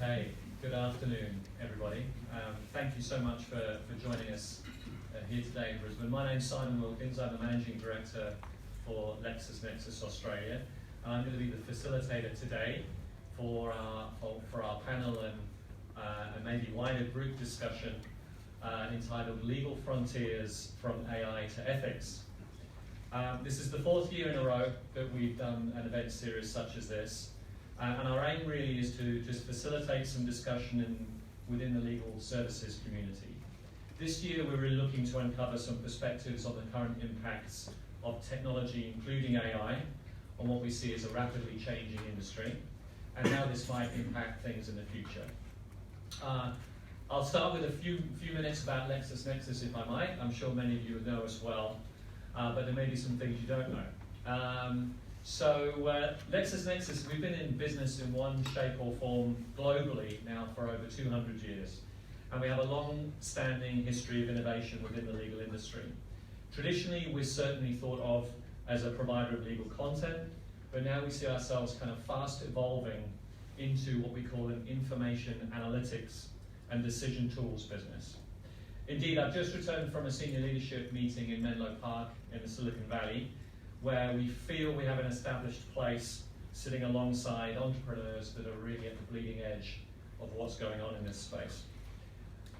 Okay, good afternoon, everybody. Thank you so much for joining us here today in Brisbane. My name's Simon Wilkins. I'm the Managing Director for LexisNexis Australia. And I'm going to be the facilitator today for our panel and maybe wider group discussion entitled Legal Frontiers from AI to Ethics. This is the fourth year in a row that we've done an event series such as this. And our aim really is to just facilitate some discussion within the legal services community. This year we're really looking to uncover some perspectives on the current impacts of technology, including AI, on what we see as a rapidly changing industry, and how this might impact things in the future. I'll start with a few minutes about LexisNexis, if I might. I'm sure many of you know as well, but there may be some things you don't know. So LexisNexis, we've been in business in one shape or form globally now for over 200 years. And we have a long-standing history of innovation within the legal industry. Traditionally, we're certainly thought of as a provider of legal content, but now we see ourselves kind of fast evolving into what we call an information analytics and decision tools business. Indeed, I've just returned from a senior leadership meeting in Menlo Park in the Silicon Valley, where we feel we have an established place sitting alongside entrepreneurs that are really at the bleeding edge of what's going on in this space.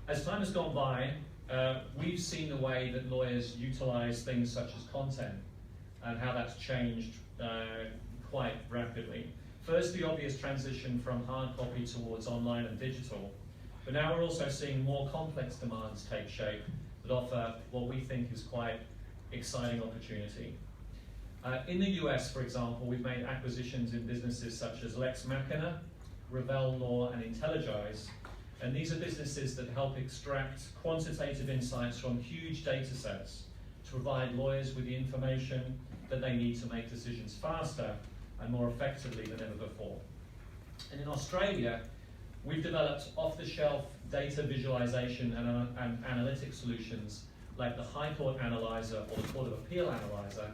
As time has gone by, we've seen the way that lawyers utilize things such as content and how that's changed quite rapidly. First, the obvious transition from hard copy towards online and digital, but now we're also seeing more complex demands take shape that offer what we think is quite exciting opportunity. In the US, for example, we've made acquisitions in businesses such as Lex Machina, Revell Law, and IntelliGize, and these are businesses that help extract quantitative insights from huge data sets to provide lawyers with the information that they need to make decisions faster and more effectively than ever before. And in Australia, we've developed off-the-shelf data visualization and analytic solutions like the High Court Analyzer or the Court of Appeal Analyzer.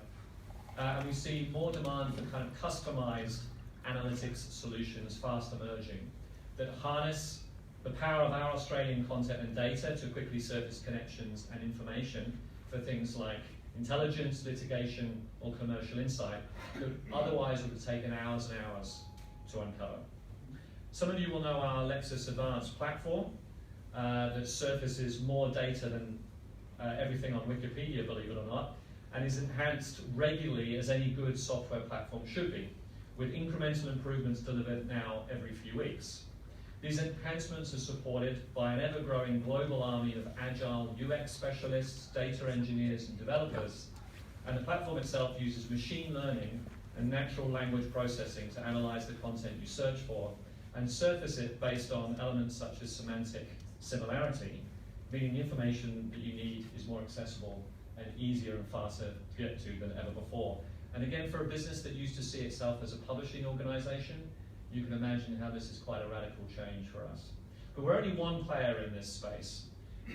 And we see more demand for kind of customized analytics solutions fast emerging that harness the power of our Australian content and data to quickly surface connections and information for things like intelligence, litigation, or commercial insight that otherwise would have taken hours and hours to uncover. Some of you will know our Lexis Advanced platform that surfaces more data than everything on Wikipedia, believe it or not, and is enhanced regularly as any good software platform should be, with incremental improvements delivered now every few weeks. These enhancements are supported by an ever-growing global army of agile UX specialists, data engineers, and developers, and the platform itself uses machine learning and natural language processing to analyze the content you search for and surface it based on elements such as semantic similarity, meaning the information that you need is more accessible and easier and faster to get to than ever before. And again, for a business that used to see itself as a publishing organization, you can imagine how this is quite a radical change for us. But we're only one player in this space,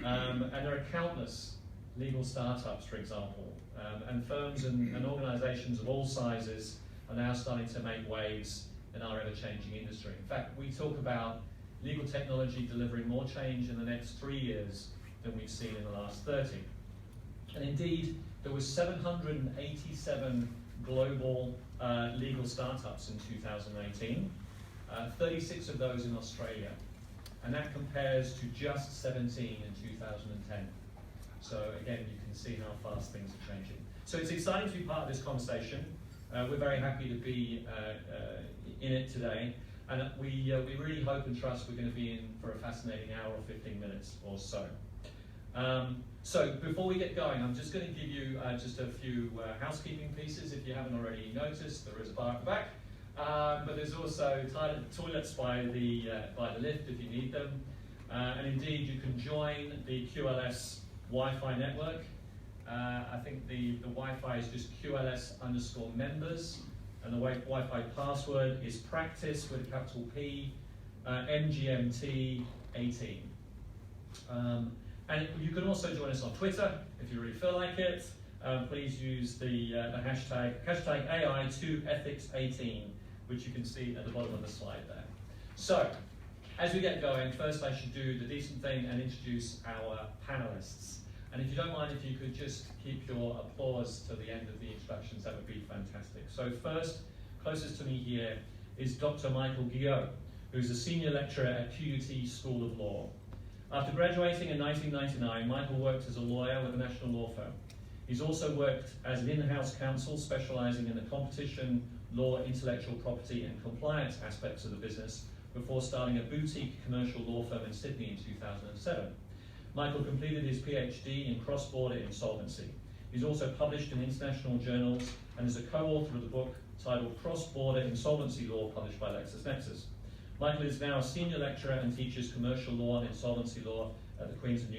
and there are countless legal startups, for example, and firms and organizations of all sizes are now starting to make waves in our ever-changing industry. In fact, we talk about legal technology delivering more change in the next 3 years than we've seen in the last 30. And indeed, there were 787 global legal startups in 2018, 36 of those in Australia, and that compares to just 17 in 2010. So again, you can see how fast things are changing. So it's exciting to be part of this conversation. We're very happy to be in it today, and we really hope and trust we're going to be in for a fascinating hour or 15 minutes or so. So before we get going, I'm just going to give you just a few housekeeping pieces. If you haven't already noticed, there is a bar at the back, but there's also toilets by the lift if you need them. And indeed, you can join the QLS Wi-Fi network. I think the Wi-Fi is just QLS_members, and the Wi-Fi password is practice with a capital P, MGMT 18. And you can also join us on Twitter if you really feel like it. Please use the hashtag AI2Ethics18, which you can see at the bottom of the slide there. So, as we get going, first I should do the decent thing and introduce our panelists. And if you don't mind, if you could just keep your applause to the end of the introductions, that would be fantastic. So first, closest to me here is Dr. Michael Guillot, who's a senior lecturer at QUT School of Law. After graduating in 1999, Michael worked as a lawyer with a national law firm. He's also worked as an in-house counsel specializing in the competition, law, intellectual property and compliance aspects of the business before starting a boutique commercial law firm in Sydney in 2007. Michael completed his PhD in cross-border insolvency. He's also published in international journals and is a co-author of the book titled Cross-Border Insolvency Law, published by LexisNexis. Michael is now a senior lecturer and teaches commercial law and insolvency law at the Queensland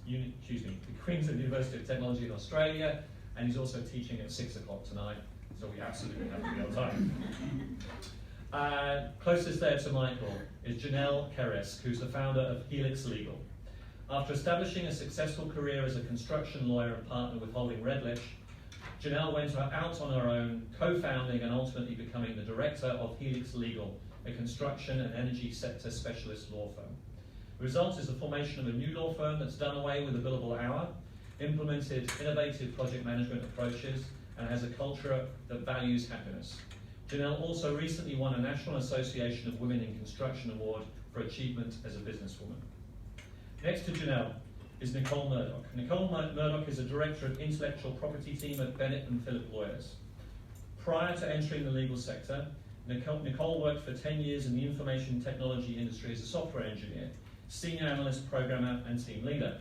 University of Technology in Australia, and he's also teaching at 6 o'clock tonight, so we absolutely have to be on time. Closest there to Michael is Janelle Keresk, who's the founder of Helix Legal. After establishing a successful career as a construction lawyer and partner with Holding Redlich, Janelle went out on her own, co-founding and ultimately becoming the director of Helix Legal, a construction and energy sector specialist law firm. The result is the formation of a new law firm that's done away with the billable hour, implemented innovative project management approaches, and has a culture that values happiness. Janelle also recently won a National Association of Women in Construction Award for achievement as a businesswoman. Next to Janelle is Nicole Murdoch. Nicole Murdoch is a director of intellectual property team at Bennett and Phillip Lawyers. Prior to entering the legal sector, Nicole worked for 10 years in the information technology industry as a software engineer, senior analyst, programmer, and team leader.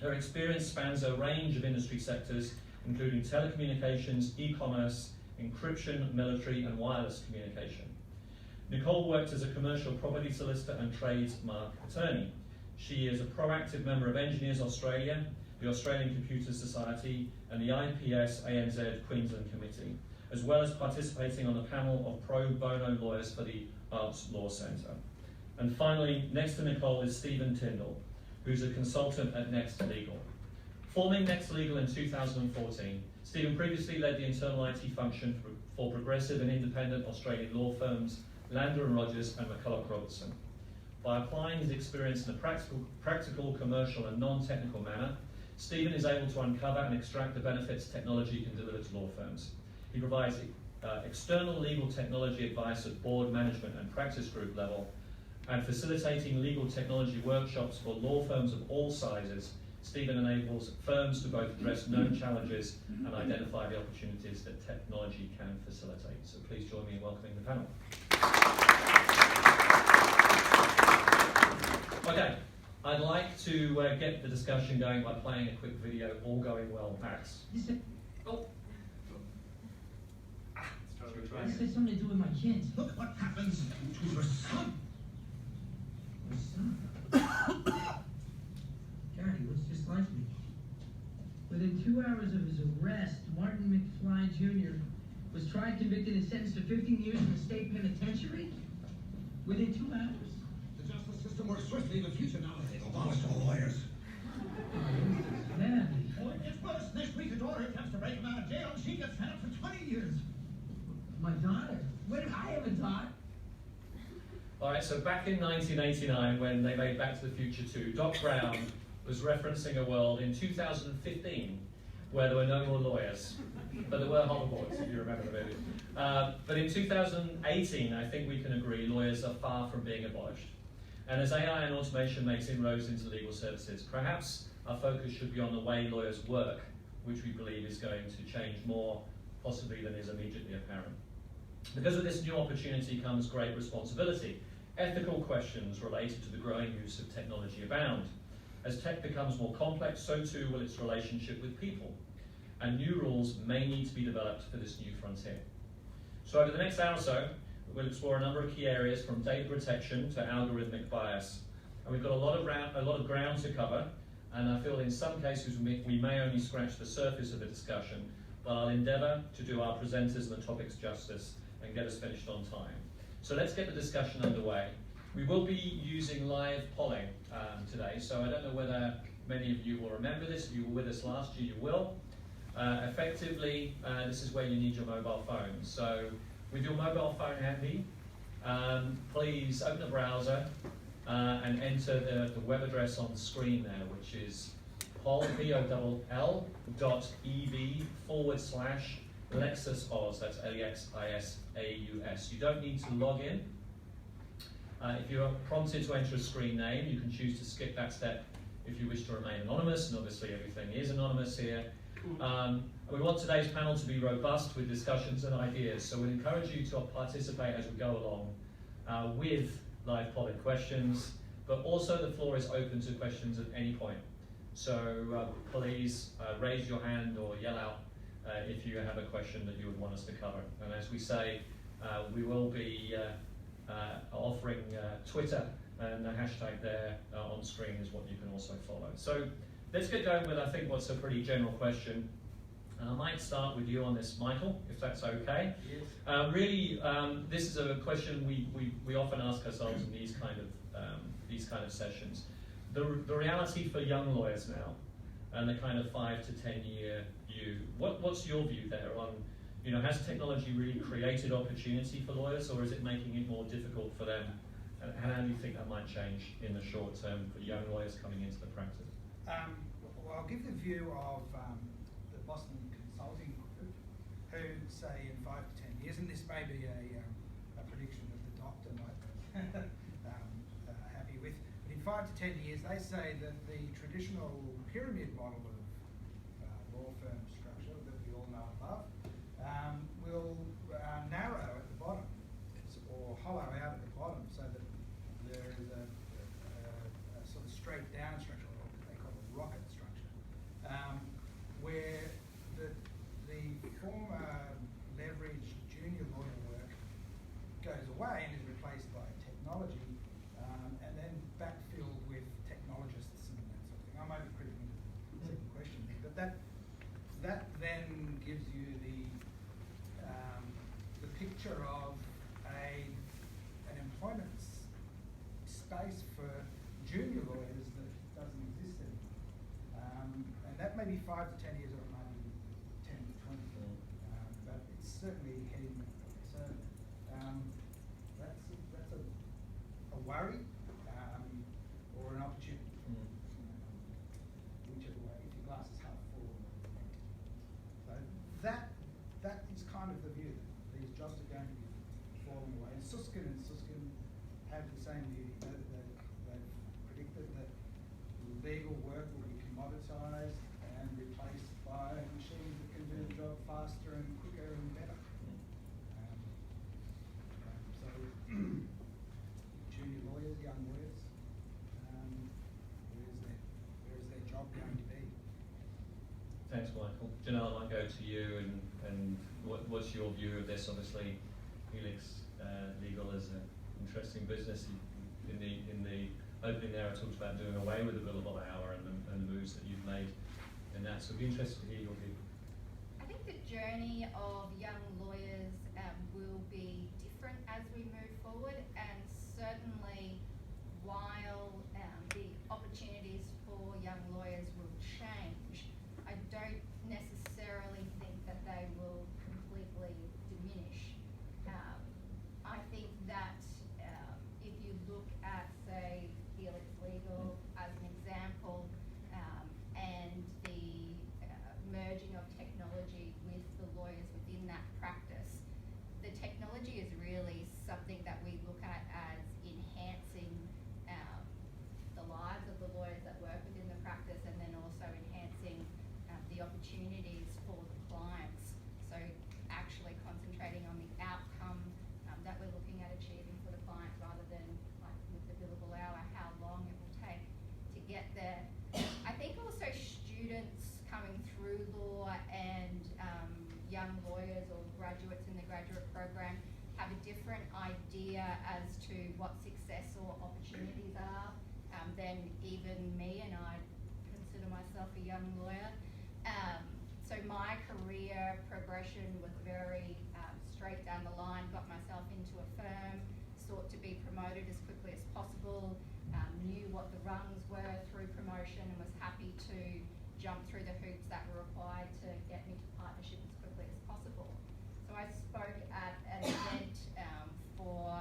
Her experience spans a range of industry sectors, including telecommunications, e-commerce, encryption, military, and wireless communication. Nicole worked as a commercial property solicitor and trademark attorney. She is a proactive member of Engineers Australia, the Australian Computer Society, and the IPS ANZ Queensland Committee, as well as participating on the panel of pro bono lawyers for the Arts Law Centre. And finally, next to Nicole is Stephen Tyndall, who's a consultant at Next Legal. Forming Next Legal in 2014, Stephen previously led the internal IT function for progressive and independent Australian law firms Lander & Rogers and McCulloch Robertson. By applying his experience in a practical, commercial and non-technical manner, Stephen is able to uncover and extract the benefits technology can deliver to law firms. He provides external legal technology advice at board, management and practice group level, and facilitating legal technology workshops for law firms of all sizes. Stephen enables firms to both address known challenges and identify the opportunities that technology can facilitate. So please join me in welcoming the panel. Okay, I'd like to get the discussion going by playing a quick video, All Going Well, Max. Oh. This has something to do with my kids. Look what happens to your son. Your son? Gary looks just like me. Within 2 hours of his arrest, Martin McFly Jr. was tried, convicted, and sentenced to 15 years in the state penitentiary? Within 2 hours? The justice system works swiftly in the future nowadays. Abolish all lawyers. Man. Oh, it gets worse. Next week, a daughter attempts to break him out of jail, and she gets sentenced for 20 years. My daughter? Wait, I have a daughter. All right, so back in 1989, when they made Back to the Future 2, Doc Brown was referencing a world in 2015 where there were no more lawyers, but there were hoverboards, if you remember the movie. But in 2018, I think we can agree lawyers are far from being abolished. And as AI and automation makes inroads into legal services, perhaps our focus should be on the way lawyers work, which we believe is going to change more possibly than is immediately apparent. Because with this new opportunity comes great responsibility. Ethical questions related to the growing use of technology abound. As tech becomes more complex, so too will its relationship with people. And new rules may need to be developed for this new frontier. So over the next hour or so, we'll explore a number of key areas from data protection to algorithmic bias. And we've got a lot of ground to cover, and I feel in some cases we may only scratch the surface of the discussion, but I'll endeavour to do our presenters and the topics justice and get us finished on time. So let's get the discussion underway. We will be using live polling today, so I don't know whether many of you will remember this. If you were with us last year, you will. Effectively, this is where you need your mobile phone. So with your mobile phone handy, please open the browser and enter the web address on the screen there, which is poll.ev/LexisAus. That's LEXISAUS. You don't need to log in. If you're prompted to enter a screen name, you can choose to skip that step if you wish to remain anonymous, and obviously everything is anonymous here. We want today's panel to be robust with discussions and ideas, so we'll encourage you to participate as we go along with live polling questions, but also the floor is open to questions at any point. So please raise your hand or yell out if you have a question that you would want us to cover. And as we say, we will be offering Twitter, and the hashtag there on screen is what you can also follow. So let's get going with, I think, what's a pretty general question. And I might start with you on this, Michael, if that's okay. Yes. Really, this is a question we often ask ourselves in these kind of sessions. The reality for young lawyers now, and the kind of 5 to 10 year view. What's your view there on, has technology really created opportunity for lawyers, or is it making it more difficult for them? And how do you think that might change in the short term for young lawyers coming into the practice? Well, I'll give the view of the Boston Consulting Group, who say in 5 to 10 years, and this may be a prediction that the doctor might be happy with, but in 5 to 10 years, they say that the traditional pyramid model of law firm structure that we all know and love will narrow at the bottom, or hollow out at the bottom, so that there is a sort of straight down structure, or what they call a rocket structure, where the former leveraged junior lawyer work goes away and is replaced by technology, and then backfilled with technologists and that sort of thing. I might be creeping into the second question, but that then gives you the picture of an employment space for junior lawyers that doesn't exist anymore. And that may be 5 to 10 years, or it might be 10 to 20. But it's certainly heading in that concern. That's a worry or an opportunity. Whichever way, if your glass is half full. So that is kind of the view. These jobs are going to be falling away. And Susskind have the same view. They've predicted that legal work will be commoditised and replaced by machines that can do the job faster and quicker and better. So junior lawyers, young lawyers, where's their job going to be? Thanks, Michael. Janelle, I might go to you, and what's your view of this? Obviously, Helix Legal is an interesting business. In the opening there, I talked about doing away with the billable hour and the moves that you've made in that. So I'd be interested to hear your view. I think the journey of young lawyers will be different as we move forward, and certainly while the opportunities for young lawyers will change, I don't necessarily think that they will completely diminish. I think that if you look at, say, Helix Legal as an example, and the merging of technology with the lawyers within that practice, the technology is really something that we look at as enhancing the lives of the lawyers that work within the practice, and then also enhancing the opportunities for the clients. So actually concentrating on the outcome that we're looking at achieving for the client, rather than like with the billable hour, how long it will take to get there. I think also students coming through law and young lawyers or graduates in the graduate program have a different idea as to what success or opportunities are than even me, and I consider myself a young lawyer. So my career progression was very straight down the line, got myself into a firm, sought to be promoted as quickly as possible, knew what the rungs were through promotion, and was happy to jump through the hoops that were required to get me to partnership as quickly as possible. So I spoke at an event for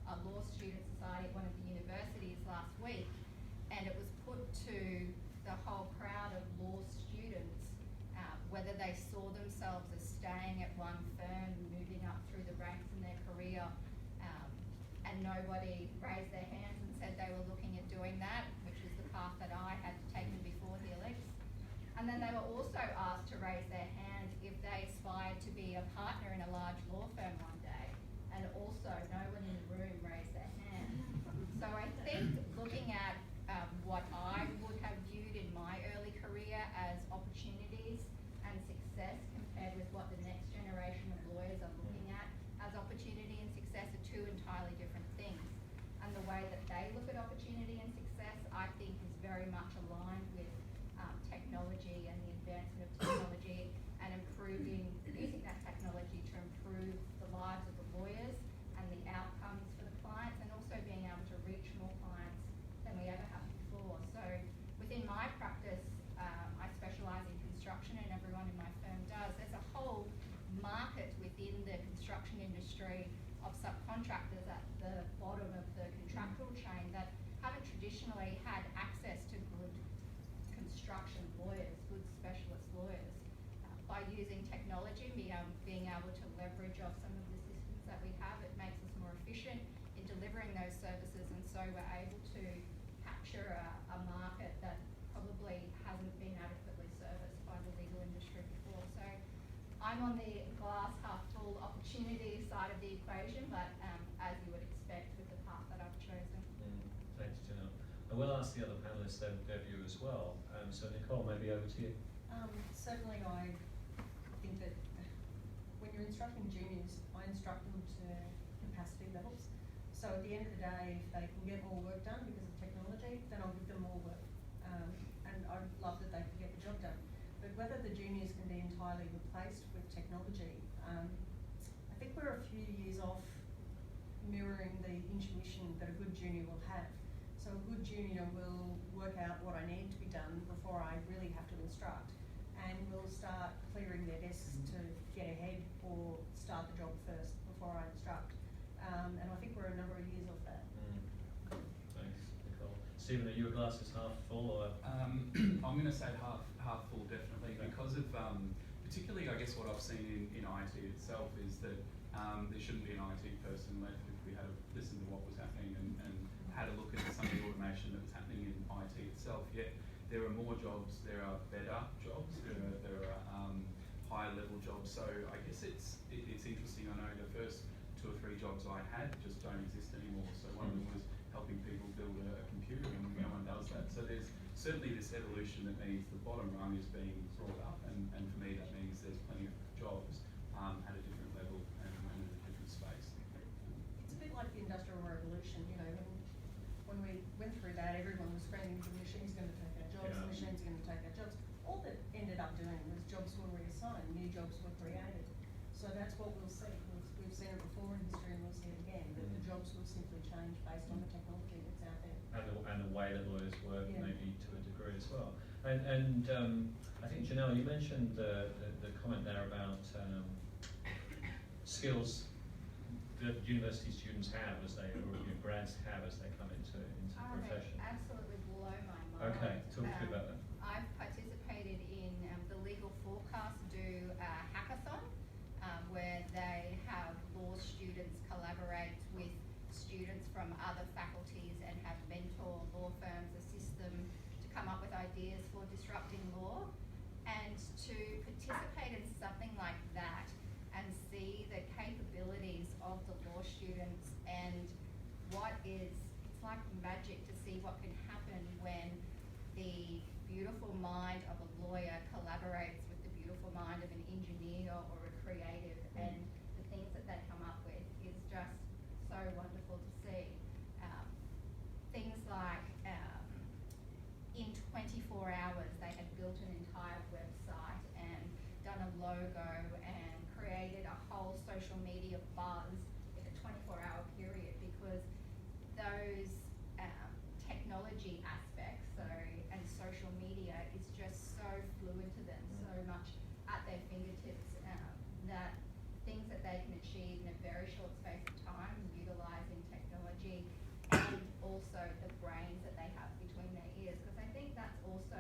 a law student society at one of the a whole crowd of law students, whether they saw themselves as staying at one firm, moving up through the ranks in their career, and nobody raised their hands and said they were looking at doing that, which is the path that I had taken before Helix. And then they were also asked to raise their hand if they aspired to be a partner in a large law firm one day, and also no one in the room raised their hand. So I think looking at what I would have viewed in my early career as opportunities and success compared with what the next generation of lawyers are looking at as opportunity and success are two entirely different things. And the way that they look at opportunity and success, I think, is very much aligned with technology and the advancement of technology and using that technology to improve the lives of the lawyers and the outcomes for the clients, and also being able to reach more clients than we ever have before. So within my practice, I specialise in construction, and everyone in my firm does. There's a whole market within the construction industry of subcontractors at the bottom of the contractual chain that haven't traditionally had access to good construction lawyers, good specialist lawyers. By using technology, being able to leverage off some of the systems that we have, it makes us more efficient in delivering those services, and so we're able to capture a market that probably hasn't been adequately serviced by the legal industry before. So I'm on the glass half full opportunity side of the equation, but as you would expect with the path that I've chosen. Thanks, Janelle. I will ask the other panellists their view as well. So Nicole, maybe over to you. Certainly I think that when you're instructing juniors, I instruct them to capacity levels. So at the end of the day, if they can get more work done because of technology, then I'll give them more work. And I'd love that they can get the job done. But whether the juniors can be entirely replaced with technology, I think we're a few years off mirroring the intuition that a good junior will have. So a good junior will work out what I need to be done before I really have to instruct, and will start clearing their desks to get ahead or start the job first before I instruct. And I think we're a number of years off that. Thanks, Nicole. Stephen, are your glasses half full or? I'm going to say half full, definitely, Okay. because of particularly, I guess, what I've seen in IT itself is that there shouldn't be an IT person left if we had listened to what was happening and had a look at some of the automation that was happening in IT itself. Yet there are more jobs, there are better jobs, there are higher level jobs. So I guess it's interesting. I know the first 2 or 3 jobs I had just don't exist anymore. So one of them was helping people build a computer, and no one does that. So there's certainly this evolution that means the bottom rung is being brought up, and for me that means there's plenty of jobs at a different level and in a different space. It's a bit like the Industrial Revolution, you know, when we went through that, everyone was screaming, the machine's going to take our jobs, Yeah. the machine's going to take our jobs. All that ended up doing was jobs were reassigned, new jobs were created. So that's what we'll see. We've seen it before in history, and we'll see it again, that the jobs will simply change based on the technology that's out there. And the way that lawyers work, Yeah. maybe to a degree as well. And I think, Janelle, you mentioned the comment there about skills that university students have as they, or grads have as they come into the profession. They absolutely blow my mind. Okay, talk to me about that. I've participated in the Legal Forecast do a hackathon where they have law students collaborate with students from other faculties and have mentor law firms, assist them to come up with ideas for disrupting law. And to participate in something like that and see the capabilities of the law students and it's like magic to see what can happen when the beautiful mind of a lawyer collaborates with the beautiful mind of an engineer or a creative, and the things that they come up with is just so wonderful to see. Things like in 24 hours they had built an entire website and done a logo and created a whole social media buzz in a 24-hour period, because those technology aspects and social media is just so fluid to them, so much at their fingertips, that things that they can achieve in a very short space of time utilising technology, and also the brains that they have between their ears, because I think that's also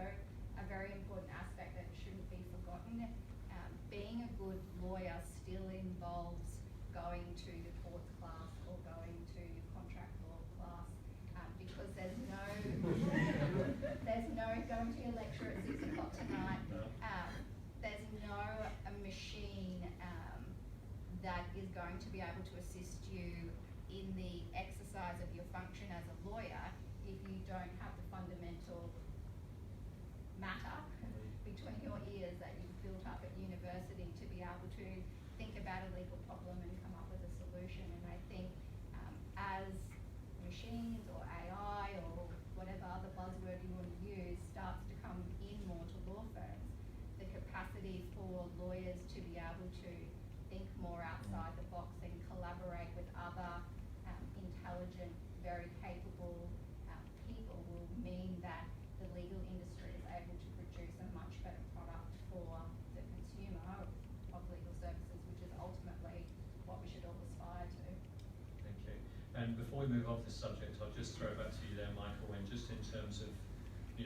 lawyer still involves going to the courts class or going to contract law class, because there's no going to your lecture at 6 o'clock tonight. There's no machine that is going to be able to assist you in the exercise of your function as a lawyer if you don't have the fundamental matter between your ears that you've built up at university to be able to think about a legal problem and come up with a solution. And I think as machines or AI or whatever other buzzword you want to use starts to come in more to law firms, the capacity for lawyers to be able to think more outside the box and collaborate with other intelligent, very capable people will mean that the legal industry is able to produce a much better product for the consumer of legal services, which is ultimately what we should all aspire to. Thank you. And before we move off this subject, I'll just throw it back to you there, Michael, and just in terms of, do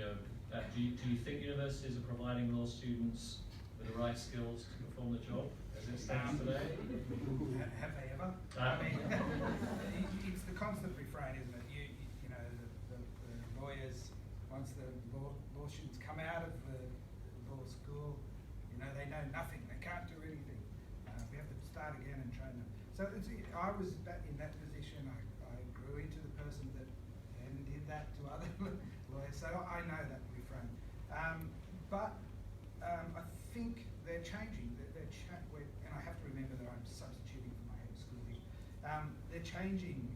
you think universities are providing law students with the right skills to perform the job as it stands today? Have they ever? I mean, it's the constant refrain, isn't it? You know, the lawyers, once the law students come out of the law school, they know nothing. They can't do anything. We have to start again and train them. So I was back in that position. I grew into the person that did that to other lawyers. So I know that refrain. But I think they're changing. And I have to remember that I'm substituting for my head of school here. They're changing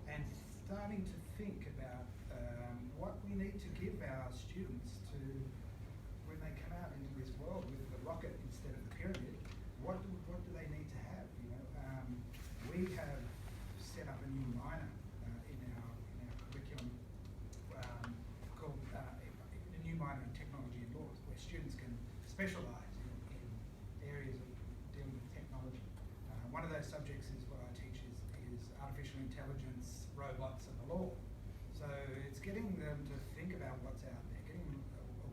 and starting to think about what we need to give our students to when they come out into this world with the rocket instead of the pyramid. What do they need to have? We have set up a new minor in our curriculum called a new minor in technology and laws, where students can specialise in areas of dealing with technology. One of those subjects is what I teach is artificial intelligence, robots, and the law. So it's getting them to think about what's out there, getting them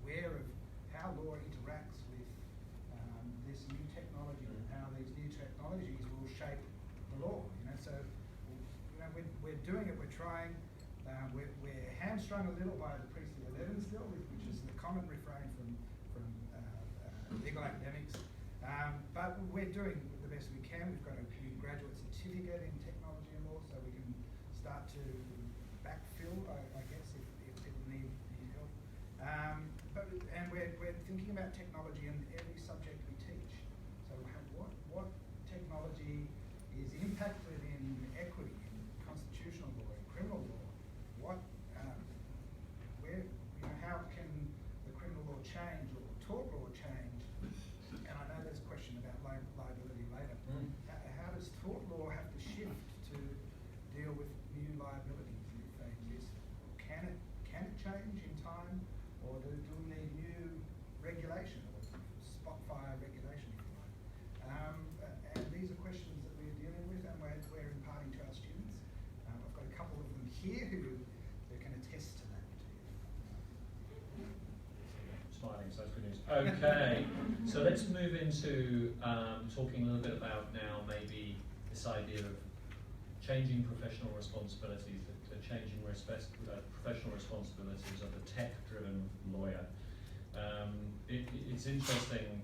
aware of how law interacts with this new technology and how these new technologies will shape the law. So we're doing it. We're trying. We're hamstrung a little by the priestly 11 still, which is the common refrain from legal academics. But we're doing the best we can. We've got a new graduate certificate in technology and law, so we can start to backfill, I guess, if people need help. And we're thinking about technology in every subject we teach. So what technology is impacted in equity, in constitutional law, in criminal law? How can the criminal law change or tort law change? And I know there's a question about liability later. How does tort law have to shift to deal with new liabilities if they exist? Can it change in time, or do we need new regulation or spot fire regulation, if you like? And these are questions that we're dealing with, and we're imparting to our students. I've got a couple of them here who can attest to that. Smiling, so that's good news. Okay, so let's move into talking a little bit about now maybe this idea of changing professional responsibilities, the changing professional responsibilities of the tech-driven lawyer. It's interesting,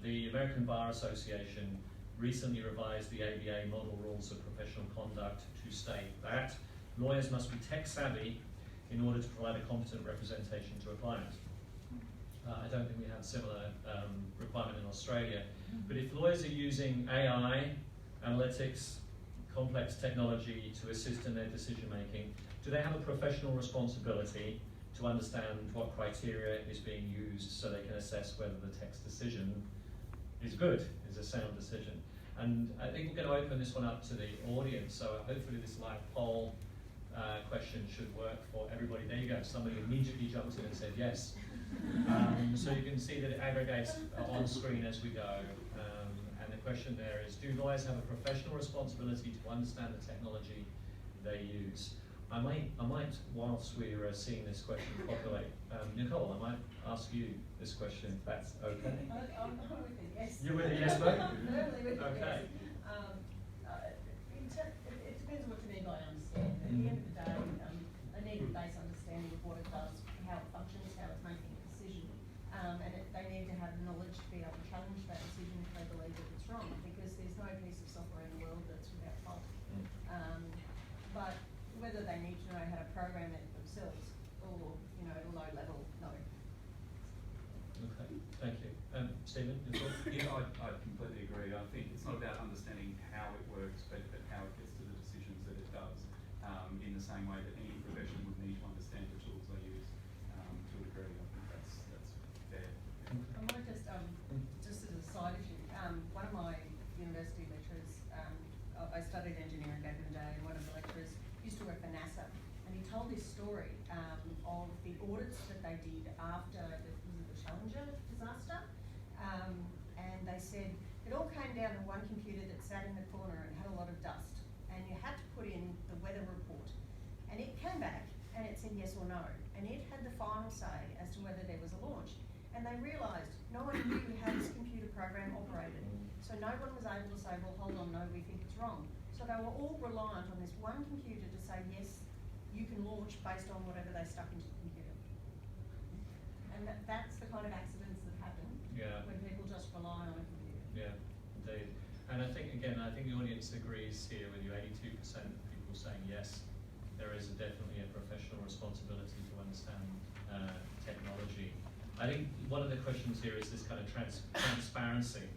the American Bar Association recently revised the ABA model rules of professional conduct to state that lawyers must be tech-savvy in order to provide a competent representation to a client. I don't think we have a similar requirement in Australia, but if lawyers are using AI, analytics, complex technology to assist in their decision making, do they have a professional responsibility to understand what criteria is being used so they can assess whether the text decision is good, is a sound decision? And I think we're going to open this one up to the audience, so hopefully this live poll question should work for everybody. There you go, somebody immediately jumped in and said yes. So you can see that it aggregates on screen as we go. And the question there is, do lawyers have a professional responsibility to understand the technology they use? I might, whilst we're seeing this question populate, Nicole, I might ask you this question, if that's okay. I'm with it, yes. You're with it, yes, both of you? Firmly with it, Okay. yes. It depends on what you mean by understand. At the end of the day, they need a base understanding of what it does, how it functions, how it's making a decision. They need to have the knowledge to be able to challenge that decision if they believe that it's wrong, because there's no piece of software in the world that's without fault. But whether they need to know how to program it themselves or, you know, at a low level, no. Okay, thank you. Stephen, your thoughts? Yeah, I completely agree. I think it's not about understanding how it works, but how it gets to the decisions that it does, in the same way that any profession would need to understand the tools they use, to a degree. I think that's fair. I might just as a side issue, one of my university lecturers, I studied engineering back in the day, and one of the lecturers used to work for NASA, and he told this story of the audits that they did after the Challenger disaster, and they said it all came down to one computer that sat in the corner and had a lot of dust, and you had to put in the weather report, and it came back and it said yes or no, and it had the final say as to whether there was a launch. And they realised no one knew how this computer program operated. So no one was able to say, well, hold on, no, we think it's wrong. So they were all reliant on this one computer to say, yes, you can launch based on whatever they stuck into the computer. And that's the kind of accidents that happen when people just rely on a computer. Yeah, indeed. And I think, again, the audience agrees here with you. 82% of people saying yes, there is definitely a professional responsibility to understand technology. I think one of the questions here is this kind of transparency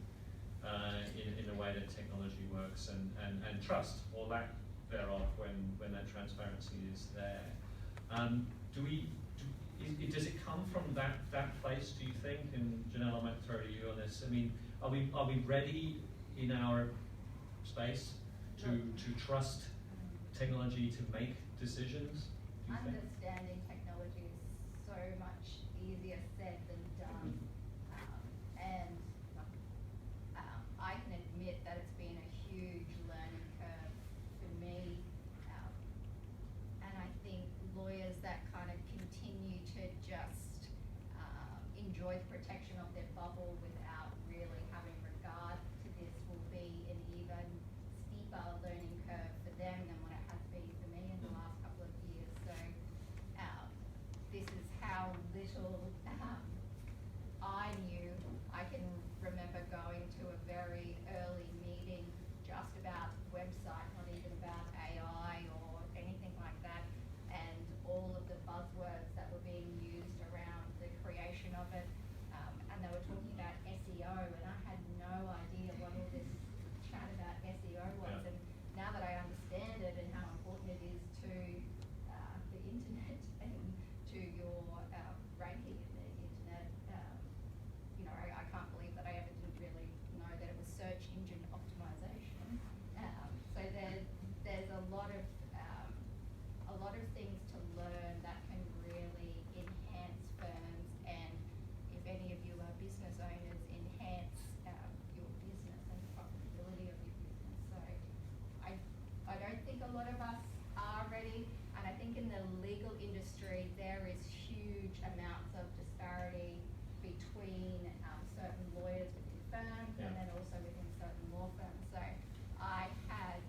in the way that technology works, and trust or lack thereof when that transparency is there. Does it come from that place, do you think? And Janelle, I might throw to you on this. I mean, are we ready in our space to trust technology to make decisions? Do you think? Understanding technology is so much easier said than done, and I can admit that it's been a huge learning curve for me, and I think lawyers that kind of continue to just enjoy the protection of their bubble without really having regard to this will be an even steeper learning curve for them than what it has been for me in the last couple of years. So this is how little I knew. I can remember going to a very early meeting just about website, not even about AI or anything like that, and all of the buzzwords that were being used around the creation of it, and they were talking about SEO, and I had no idea what all this chat about SEO was. And now that I understand it and how important it is to the internet and to your ranking in the internet, I can't believe that I ever did really know that it was search engine optimization. So there's a lot of things to learn that can really enhance firms, and if any of you are business owners, enhance your business and the profitability of your business. So I don't think a lot of us are ready, and I think in the legal industry there is huge amounts of disparity between certain lawyers within firms and then also within certain law firms. So I had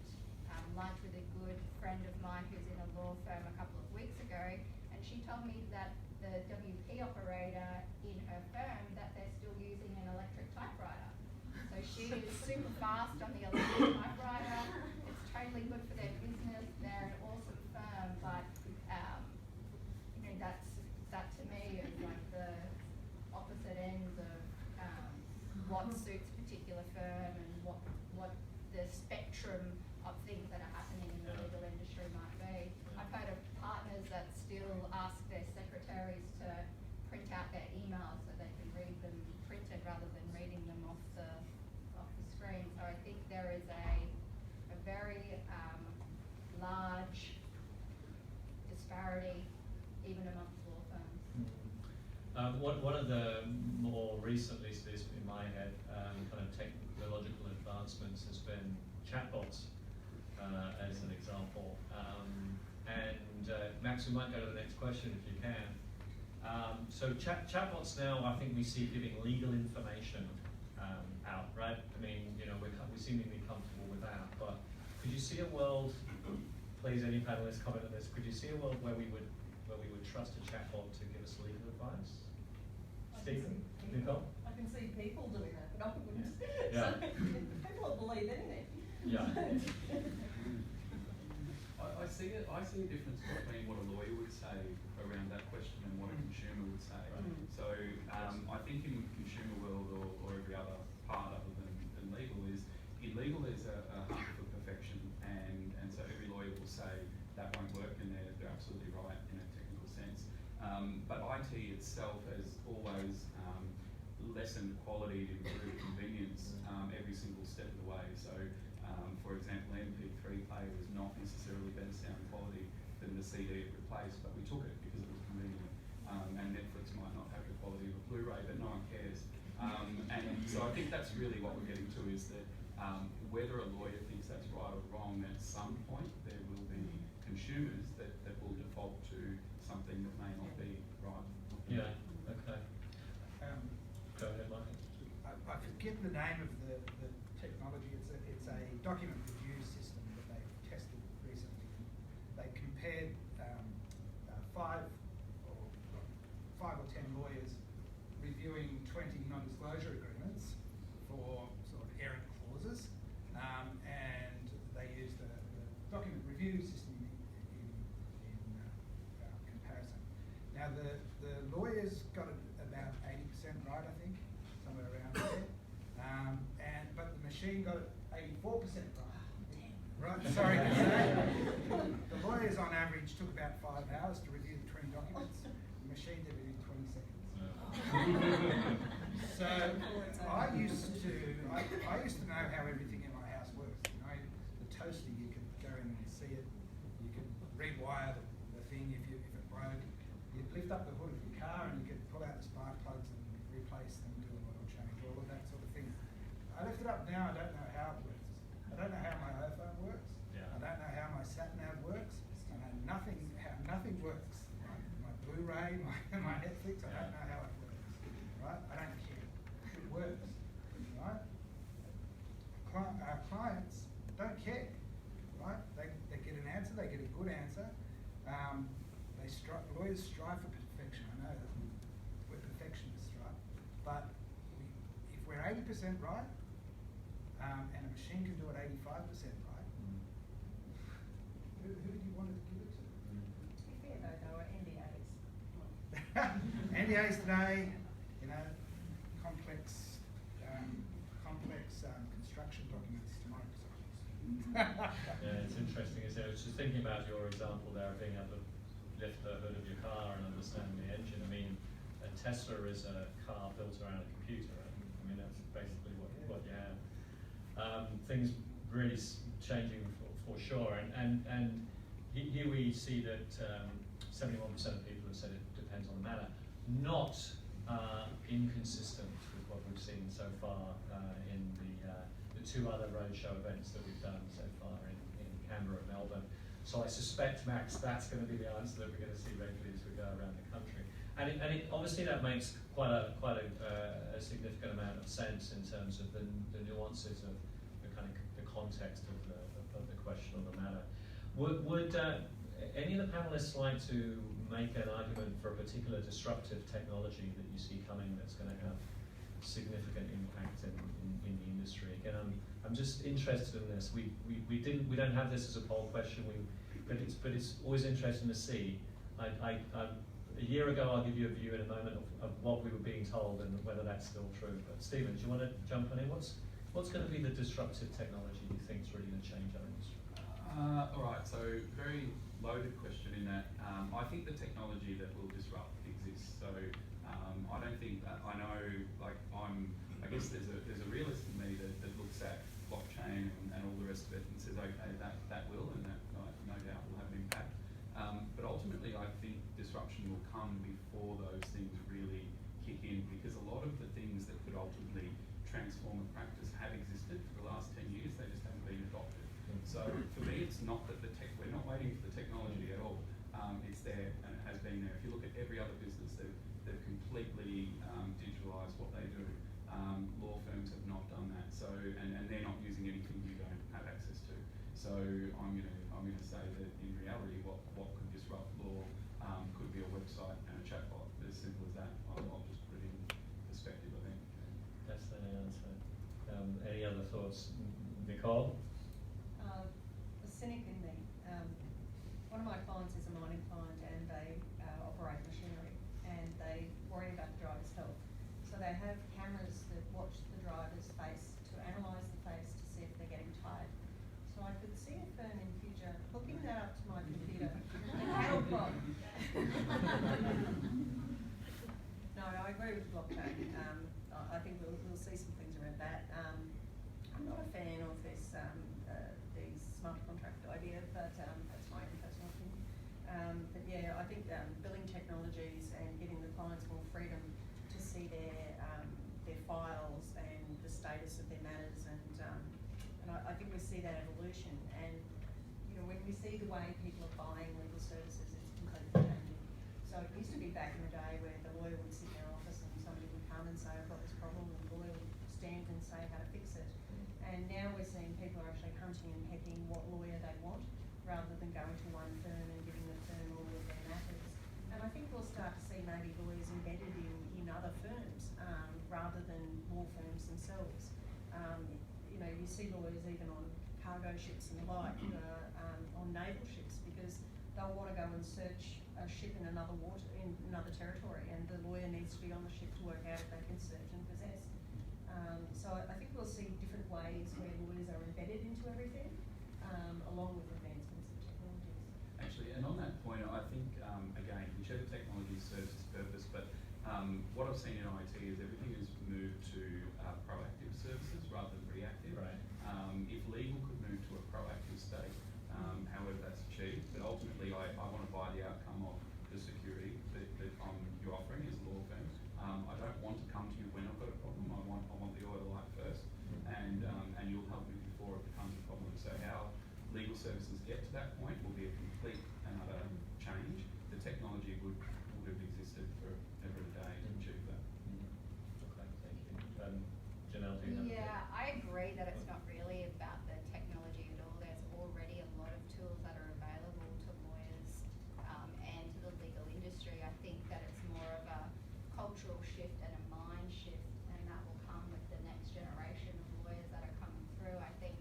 lunch with a good friend of mine who's in a law firm a couple of weeks ago, and she told me that the WP operator in her firm, that they're still using an electric typewriter. So she is super fast on the electric typewriter. It's totally good for their business. They're an awesome firm, but that to me is like the opposite ends of what suits a particular firm and what the spectrum of things that are happening in the legal industry might be. I've heard of partners that still ask their secretaries to print out their emails so they can read them printed rather than reading them off the screen. So I think there is a very large disparity even amongst law firms. One of the more recent, at least in my head, kind of technological advancements has been chatbots as an example. And And Max, we might go to the next question if you can. So chatbots now, I think we see giving legal information out, right? I mean, you know, we seem to be comfortable with that, but could you see a world, please any panelists comment on this, could you see a world where we would trust a chatbot to give us legal advice? Stephen? Nicole? I can see people doing that, but I wouldn't. Yeah. So, people will believe anything. Yeah. I see a difference between what a lawyer would say around that question and what a consumer would say. Mm. So I think in consumer world or every other part other than legal is, in legal there's a hunt for perfection, and so every lawyer will say that won't work, and they're absolutely right in a technical sense. But IT itself has always lessened quality to improve convenience every single step of the way. So for example, MP3 player is not necessarily better sound quality than the CD it replaced, but we took it because it was convenient. And Netflix might not have the quality of a Blu-ray, but no one cares. And so I think that's really what we're getting to, is that whether a lawyer thinks that's right or wrong, at some point there will be consumers that will default to something that may not be right. Yeah, okay. Go ahead, Mike. I forget the name of the technology. It's a document review system that they've tested recently. They compared five or 10 lawyers reviewing 20 non-disclosure agreements for sort of errant clauses, and they used the document review system in comparison. Now the lawyers got it about 80% right, I think, somewhere around there, but the machine got it 84% right. Right, sorry to say. The lawyers on average took about 5 hours to review the 20 documents. The machine did it in 20 seconds. So I used to know how everything in my house works. You know, the toaster, you could go in and see it. You could rewire the thing if it broke. You'd lift up the hood of your car and you could pull out the spark plugs and replace them, do an oil change, all of that sort of thing. I lift it up now, I don't know how it works. I don't know how my iPhone works. Yeah. I don't know how my sat-nav works. I know how nothing works. My Blu-ray, my Netflix, I don't know how it works. Right? I don't care. It works. Right? Our clients don't care. Right? They get an answer, they get a good answer. Lawyers strive for perfection. I know that we're perfectionists, right? But if we're 80% right, and a machine can do it 85% right, who do you want to give it to? To be fair though, there were NDAs. NDAs today, you know, complex construction documents to Microsoft. Yeah, it's interesting, isn't it? I was just thinking about your example there of being able to lift the hood of your car and understand the engine. I mean, a Tesla is a car built around a computer, right? I mean, that's basically what you have. Things really changing for sure, and here we see that 71% of people have said it depends on the matter. Not inconsistent with what we've seen so far in the two other roadshow events that we've done so far in Canberra and Melbourne. So I suspect, Max, that's going to be the answer that we're going to see regularly as we go around the country. And obviously that makes quite a significant amount of sense in terms of the nuances of the context of the question or the matter. Would any of the panelists like to make an argument for a particular disruptive technology that you see coming that's going to have significant impact in the industry? Again, I'm just interested in this. We don't have this as a poll question, but it's always interesting to see. A year ago, I'll give you a view in a moment of what we were being told and whether that's still true. But Stephen, do you want to jump on in? What's going to be the disruptive technology you think is really going to change our industry? All right, so very loaded question in that I think the technology that will disrupt exists. So I don't think that I know, like I guess there's a realist in me that looks at blockchain and all the rest of it and says, okay, that will, and that no doubt will have an impact. But ultimately, I think disruption will come before those things really kick in, because a lot of the things that could ultimately transform a practice have existed for the last 10 years, they just haven't been adopted. So for me, it's not that we're not waiting for the technology at all. firms have not done that. So, and they're not using anything you don't have access to. So I'm gonna say that in reality, what could disrupt law could be a website and a chatbot. As simple as that. I'll just put it in perspective, I think. That's the answer. Any other thoughts, Nicole? The cynic in me. One of my clients is a mining client, and they operate machinery, and they worry about the driver's health. So they have cameras that watch the driver's face to analyse the face to see if they're getting tired. So I could see a firm in future hooking that up to my computer and cattle prod. No, I agree with blockchain. I think we'll see some things around that. I'm not a fan of this these smart contract idea, but that's my own personal opinion. But yeah, I think billing technologies and giving the clients more freedom to see their files and the status of their matters, and I think we see that evolution. And you know, when we see the way people are buying legal services, it's completely changing. So it used to be back in the day where the lawyer would sit in their office and somebody would come and say, I've got this problem, and the lawyer would stand and say how to fix it. And now we're seeing people are actually hunting and pecking what lawyer they want, rather than going to one firm and giving the firm all of their matters. And I think we'll start to see maybe lawyers embedded in other firms, rather than law firms themselves. You know, you see lawyers even on cargo ships and the like, on naval ships, because they'll want to go and search a ship in another territory, and the lawyer needs to be on the ship to work out if they can search and possess. So I think we'll see different ways where lawyers are embedded into everything, along with advancements in technologies. Actually, and on that point, I think, again, whichever technology serves its purpose, but what I've seen in IT is everything has moved to proactive services rather than reactive. Right. If legal could move to a proactive state, however that's achieved, but ultimately I want to buy the outcome of the security that you're offering as a law firm. I don't want to come to you when I've got a problem. I want the oil light first, and you'll help me before it becomes a problem. So how legal services get to that point will be a complete and utter change. The technology would have existed forever and a day to achieve that. Okay, thank you. Janelle, do you have? Yeah, I agree that it's not really about the technology at all. There's already a lot of tools that are available to lawyers and to the legal industry. I think that it's more of a cultural shift and a mind shift, and that will come with the next generation of lawyers that are coming through. I think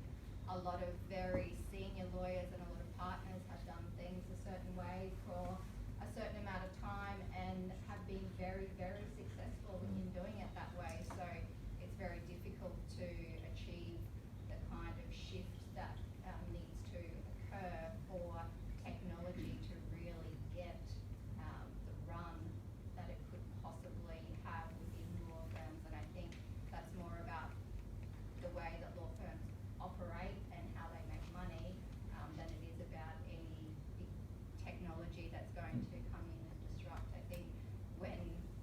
a lot of very senior lawyers and a lot of partners have done things a certain way for a certain amount of time and have been very, very successful in doing it that way. So it's very difficult to achieve the kind of shift that needs to occur for technology to really get the run that it could possibly have within law firms. And I think that's more about the way that law firms operate and how they make money than it is about any big technology that's going to come in and disrupt. I think when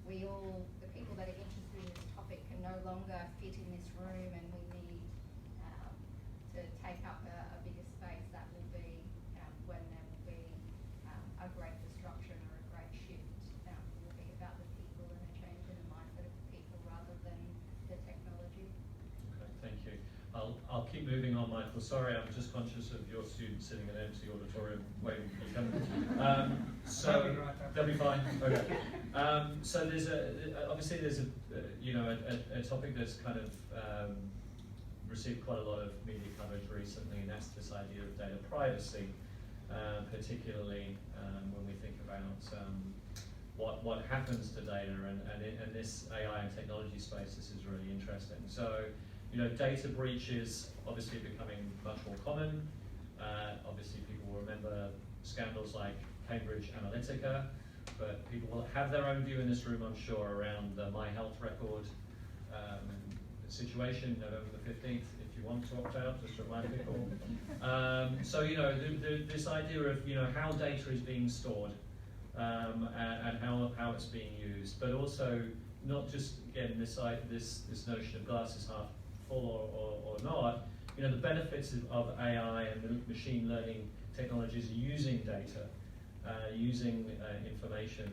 the people that are interested in this topic can no longer fit in this room, and we need to take up a bigger space, that will be when there will be a great disruption or a great shift. It will be about the people and a change in the mindset of the people rather than the technology. Okay, thank you. I'll keep moving on, Michael. Sorry, I'm just conscious of your students sitting in an empty auditorium waiting for you to come. So they'll be fine. Okay. So there's obviously there's a topic that's kind of received quite a lot of media coverage recently, and that's this idea of data privacy, particularly when we think about what happens to data, and in this AI and technology space, this is really interesting. So, data breaches obviously becoming much more common. Obviously, people will remember scandals like Cambridge Analytica, but people will have their own view in this room, I'm sure, around the My Health record situation, November the 15th. If you want to opt out, just remind people. So, this idea of how data is being stored and how it's being used, but also not just again this notion of glass is half full or not. The benefits of AI and machine learning technologies are using data, using information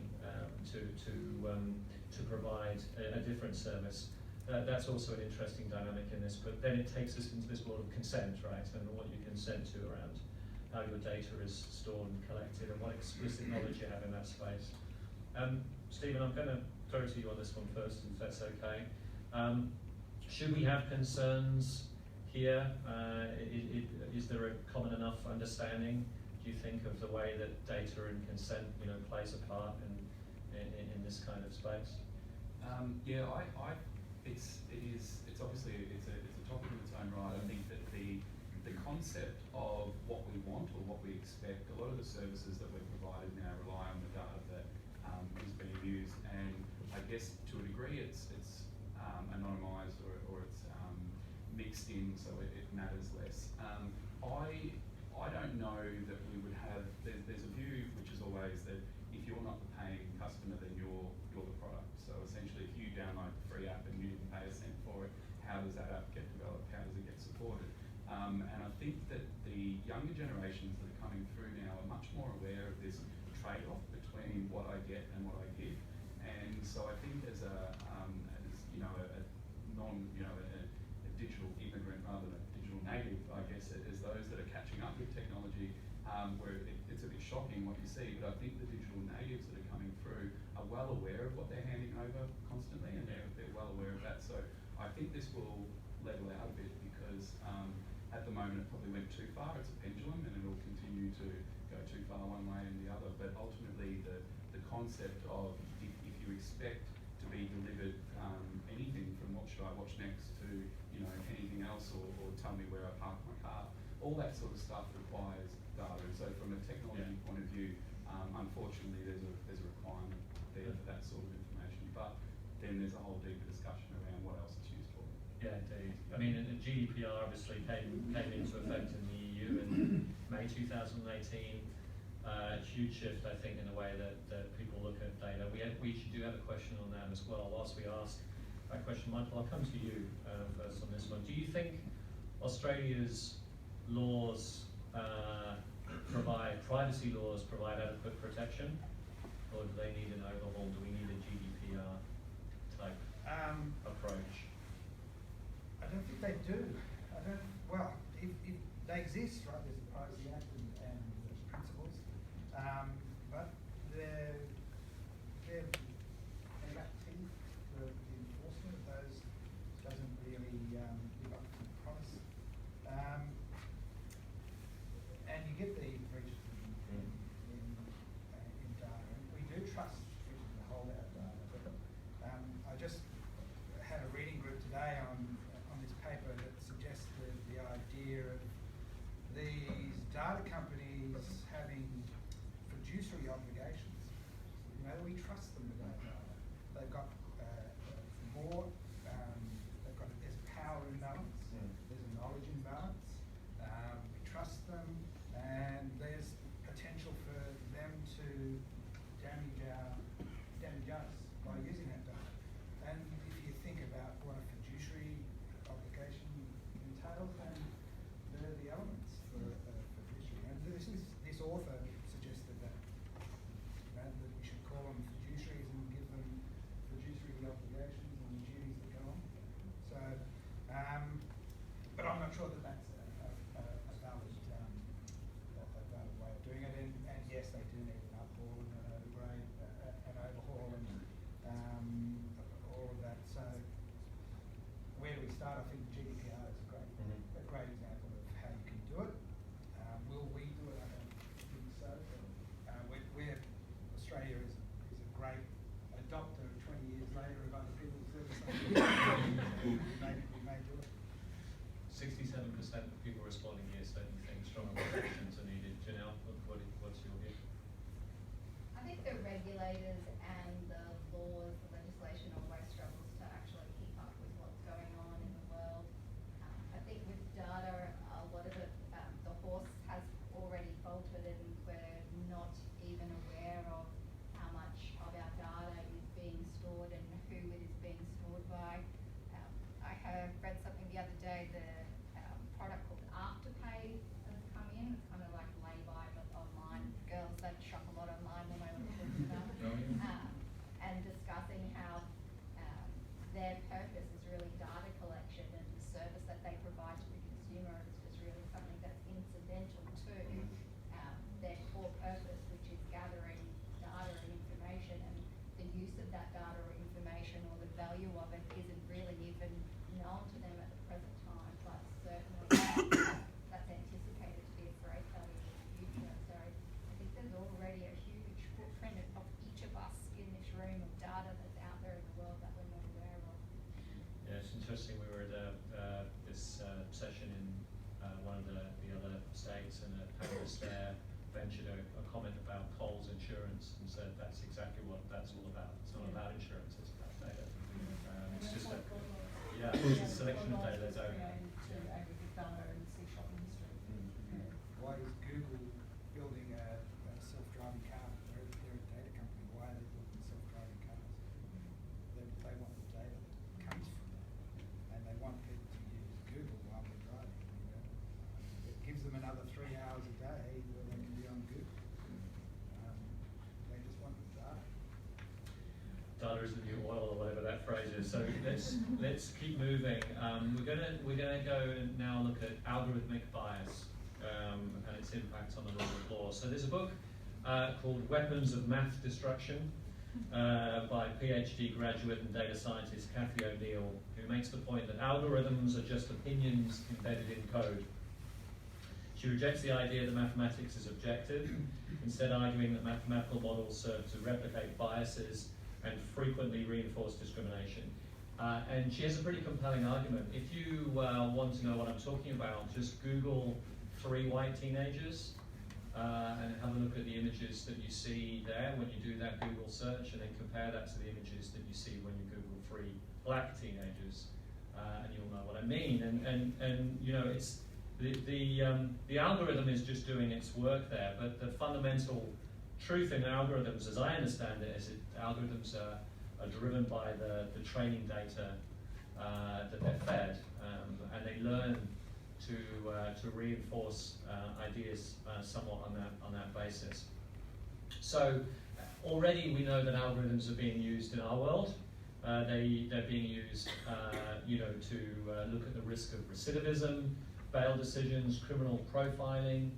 to provide a different service. that's also an interesting dynamic in this, but then it takes us into this world of consent, right, and what you consent to around how your data is stored and collected and what explicit knowledge you have in that space. Stephen, I'm going to throw to you on this one first, if that's okay. Should we have concerns here? Is there a common enough understanding, do you think, of the way that data and consent, plays a part in this kind of space? Yeah, it's obviously it's a topic in its own right. I think that the concept of what we want or what we expect, a lot of the services that we're provided now rely on the data that is being used, and I guess to a degree it's anonymised or it's mixed in, so it matters less. I don't know that we would have. There's a view which is always that if you're not the paying customer, then you're the product. So essentially, if you download the free app and you didn't pay a cent for it, how does that app get developed? How does it get supported? And I think that the younger generations that are coming through now are much more aware of this trade-off between what I get and what I give. And so I think as a digital immigrant rather than a digital native, I guess, as those that are catching up with technology, where it's a bit shocking what you see, but I think the digital natives that are coming through are well aware of what they're handing over constantly, and they're well aware of that. So I think this will level out a bit because at the moment it probably went too far. It's a pendulum and it'll continue to go too far one way and the other. But ultimately the concept of if you expect to be delivered anything from what should I watch next to anything else or tell me where I park my car, all that sort of stuff requires data. And so from a technology point of view, unfortunately there's a requirement there for that sort of information. But then there's a whole deeper discussion around what else it's used for. Yeah, indeed. I mean, and GDPR obviously came into effect in the EU in May 2018. Huge shift, I think, in the way that people look at data. We do have a question on that as well. Whilst we ask that question, Michael, I'll come to you first on this one. Do you think Australia's laws privacy laws provide adequate protection, or do they need an overhaul? Do we need a GDPR type approach? I don't think they do. Well, if they exist, right, there's the Privacy Act and the principles, but they're lack teeth. The enforcement of those doesn't really live up to the promise. And you get the breaches in data. And we do trust people to hold our data, but I just had a reading group today on this paper that suggested the idea of these data companies having fiduciary obligations. We trust them with our data. They've got more. There's power imbalance. There's a knowledge imbalance. We trust them, and there's potential for them to damage us by using that data. And if you think about what a fiduciary obligation entails, then there are the elements for a fiduciary. And this author suggested that that we should call them fiduciaries and give them fiduciary obligations and duties that go on. So, but I'm not sure that that's a valid way of doing it. And yes, they do need an uphaul and an overgrade, an overhaul, and all of that. So, where do we start? I think GDPR is a great example of how you can do it. Will we do it? I don't think so. Australia is a great adopter 20 years later of other people's services. we may do it. 67% of people responding here said you think stronger protections are needed. Janelle, what's your view? I think the regulators and the laws, the legislation always struggles to actually keep up with what's going on in the world. I think with data, a lot of it, the horse has already bolted and we're not even aware of how much of our data is being stored and who it is being stored by. I have read something the other day, the product called Afterpay has come in. It's kind of like lay-by but online. Girls that shop a lot online will know what I'm talking about. Reuters there ventured a comment about Coles Insurance and said that's exactly what that's all about. It's not about insurance, it's about data. It's just a selection of data. To aggregate data and see shopping history. Why is Google building a self-driving car? They're a data company. Why are they building self-driving cars? They want the data that comes from that, and they want people to use Google while they're driving. It gives them another 3 hours a day where they can be on Google. They just want the data. Data is the new oil, or whatever that phrase is. So let's keep moving. We're gonna go and now look at algorithmic bias and its impact on the rule of law. So there's a book called Weapons of Math Destruction by PhD graduate and data scientist Cathy O'Neill, who makes the point that algorithms are just opinions embedded in code. She rejects the idea that mathematics is objective, instead arguing that mathematical models serve to replicate biases and frequently reinforce discrimination. And she has a pretty compelling argument. If you want to know what I'm talking about, just Google 3 white teenagers and have a look at the images that you see there when you do that Google search, and then compare that to the images that you see when you Google 3 black teenagers, and you'll know what I mean. And you know, it's the algorithm is just doing its work there, but the fundamental truth in algorithms, as I understand it, is that algorithms are driven by the training data that they're fed, and they learn to reinforce ideas somewhat on that basis. So already we know that algorithms are being used in our world. They're being used, to look at the risk of recidivism, bail decisions, criminal profiling.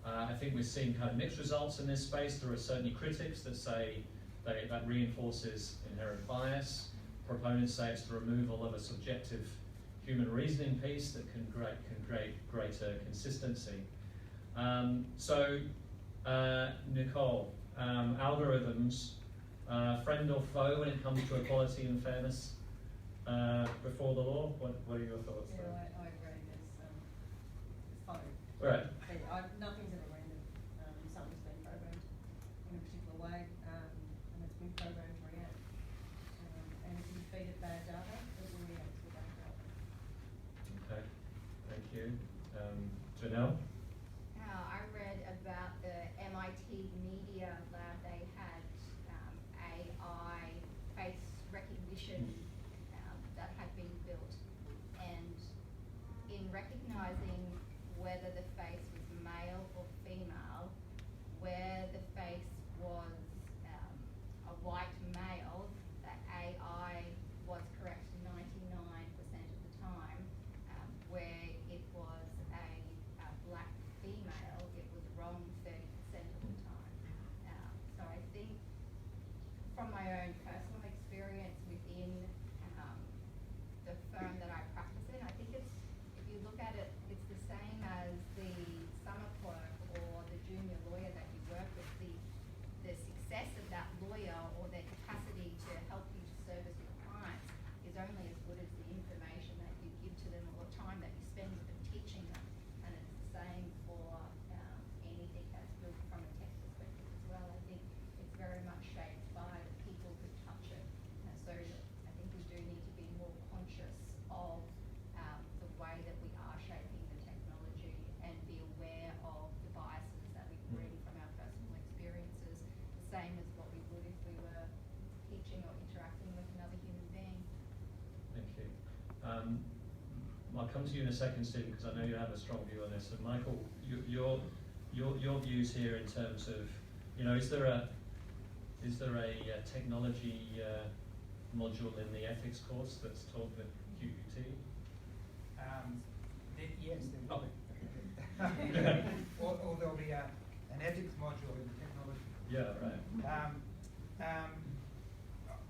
I think we're seeing kind of mixed results in this space. There are certainly critics that say that reinforces inherent bias. Proponents say it's the removal of a subjective human reasoning piece that can create greater consistency. Nicole, algorithms, friend or foe when it comes to equality and fairness before the law? What are your thoughts there? Yeah, I agree. It's foe. Right. Nothing's ever random. Something's been programmed in a particular way, and it's been programmed to react. And if you feed it bad data, it will react to bad data. Okay, thank you. Janelle? I read about the MIT Media Lab. They had AI face recognition that had been built, and in recognising whether the face was male or female, where the face was a white male, the AI was correct 99% of the time. Where it was a black female, it was wrong 30% of the time. So I think from my own personal experience within the firm that I practice in, I think it's, if you look at it, it's the same as the summer clerk or the junior lawyer that you work with. The success of that lawyer or their capacity to help you to service your clients is only as good as the information that you give to them or the time that you spend with them teaching them. And it's the same for anything that's built from a tech perspective as well. I think it's very much shaped by the people who touch it. So I think we do need to be more conscious of the way that we are shaping the technology and be aware of the biases that we bring from our personal experiences, the same as what we would if we were teaching or interacting with another human being. Thank you. I'll come to you in a second, Stephen, because I know you have a strong view on this. And Michael, your views here in terms of, is there a technology module in the ethics course that's taught with QUT? Yes, there will be. or there'll be an ethics module in the technology. Yeah, right.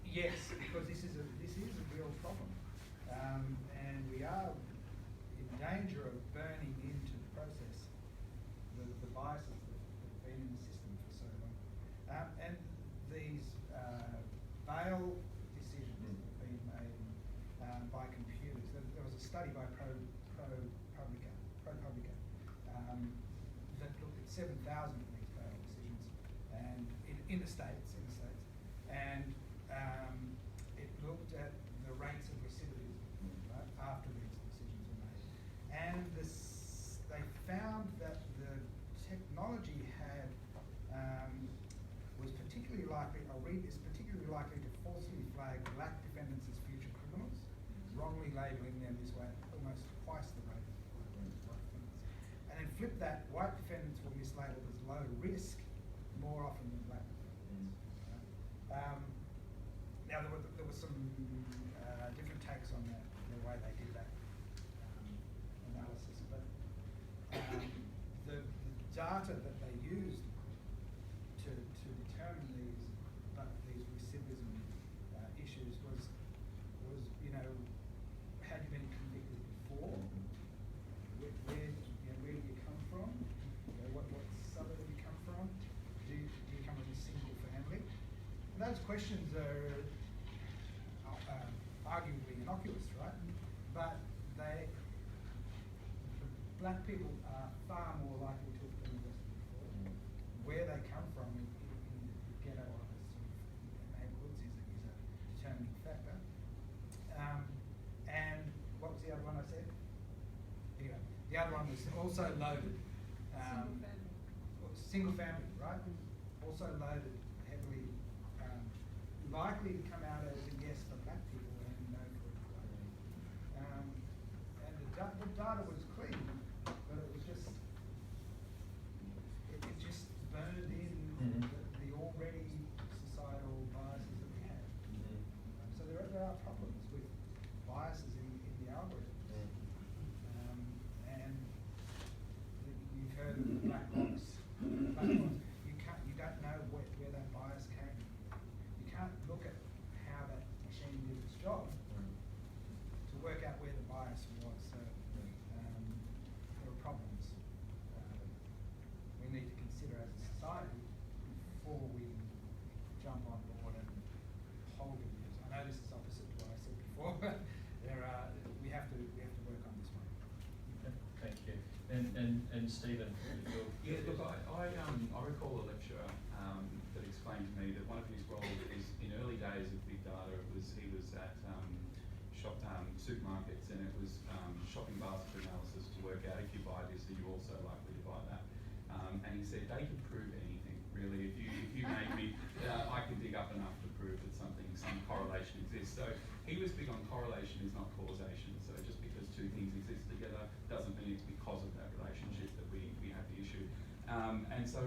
Yes, because this is a real problem, and we are in danger of burning into the process the biases that have been in the system for so long, and these bail decisions that have been made by computers. There was a study by ProPublica that looked at 7,000 of these bail decisions, and in the states, and it looked at the rates of recidivism, right, after these decisions were made, and they found that the technology was particularly likely. I'll read this. Particularly likely to falsely flag black defendants as future criminals, wrongly labelling them this way, almost twice the rate of white defendants. And then flip that, white defendants were mislabeled as low risk more often than black defendants. Now there were some different takes on that, the way they did that analysis, but the data that they used to determine these recidivism issues was had you been convicted before? Where do you come from? What suburb do you come from? Do you come from a single family? And those questions are arguably innocuous, right? But black people are far more likely to have been arrested before. Where they come from in the ghetto or the sort of neighbourhoods is a determining factor. And what was the other one I said? Anyway, the other one was also loaded. Single family, right? Also loaded heavily, likely to come out as a yes for black people and no for white people. And the data was clean, but it was just it just burned in the already societal biases that we have. So there are problems with biases in the algorithms. And you've heard of the black box. You don't know where that bias came from. You can't look at how that machine did its job to work out where the bias was. So there are problems we need to consider as a society before we jump on board and hold it. I know this is opposite to what I said before, but we have to work on this one. Thank you. And Stephen, yeah, look, I recall a lecturer that explained to me that one of his roles is in early days of big data. He was at supermarkets, and it was shopping basket analysis to work out if you buy this, are you also likely to buy that? And he said they can prove anything really. If you make me, I can dig up enough to prove that some correlation exists. So he was big on correlation is not causation. So just because two things exist together doesn't mean it's because of that relationship that we have the issue. And so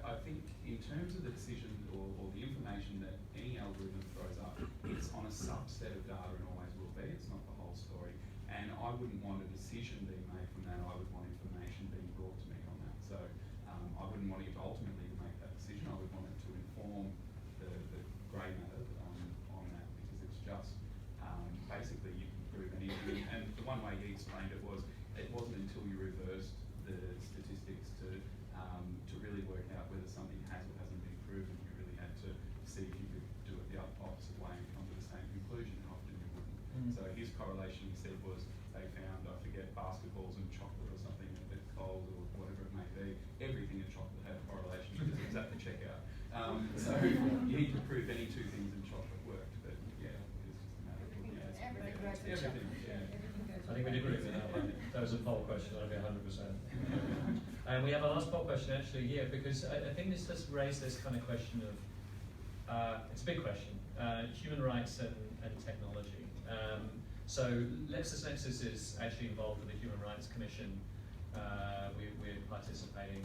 I think in terms of the decision or the information that any algorithm throws up, it's on a subset of data and always will be. It's not the whole story. And I wouldn't want a decision being made from that. I would want information being brought to me on that. So I wouldn't want it ultimately to make that decision. I would want it to inform the grey matter on that, because it's just basically you can prove anything. And the one way he explained it wasn't until you reversed the statistics to really work out whether something has or hasn't been proven. You really had to see if you could do it the opposite way and come to the same conclusion, and often you wouldn't. So his correlation, he said, was they found, I forget, basketballs and chocolate or something at Coles or whatever it may be. Everything in chocolate had a correlation because it was at the checkout. So you need to prove any two things in chocolate worked, but yeah, it's just a matter of looking at it. Everything, yeah. I think we'd agree with that one. That was a poll question, I'd be 100%. And we have a last poll question actually here, because I think this does raise this kind of question of, it's a big question, human rights and technology. So LexisNexis is actually involved with the Human Rights Commission. We're participating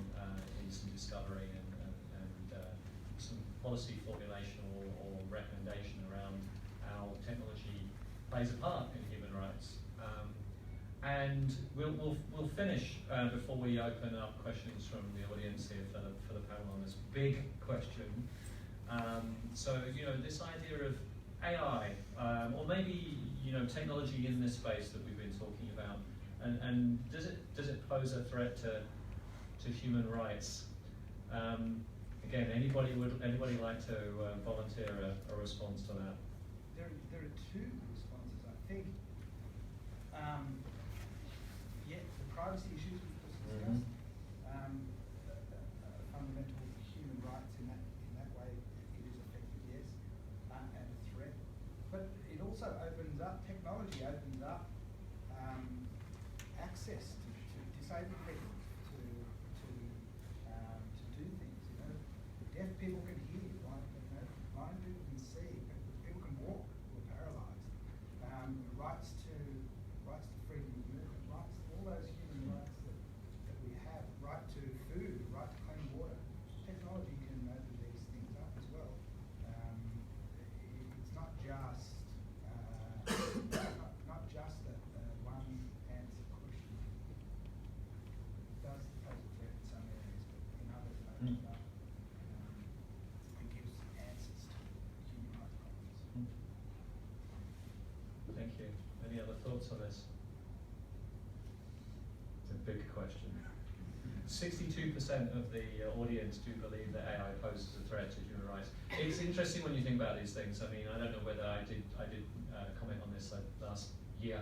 in some discovery and some policy formulation or recommendation around how technology plays a part in human rights. And we'll finish before we open up questions from the audience here for the panel on this big question. So this idea of AI, or maybe technology in this space that we've been talking about, and does it pose a threat to human rights? Again, anybody like to volunteer a response to that? There are two responses, I think. The privacy issues we've just discussed. but technology opens up access to disabled people to do things. You know, deaf people can hear, blind people can see, people can walk who are paralysed. Rights to freedom of movement, rights to all those human rights that we have, right to food, right to clean water. Technology can open these things up as well. It's not just not just a one answer question. It does pose a threat in some areas, but in others it opens up and gives answers to human rights problems. Thank you. Any other thoughts on this? It's a big question. 62% of the audience do believe that AI poses a threat to human rights. It's interesting when you think about these things. I mean, I don't know whether I did comment on this last year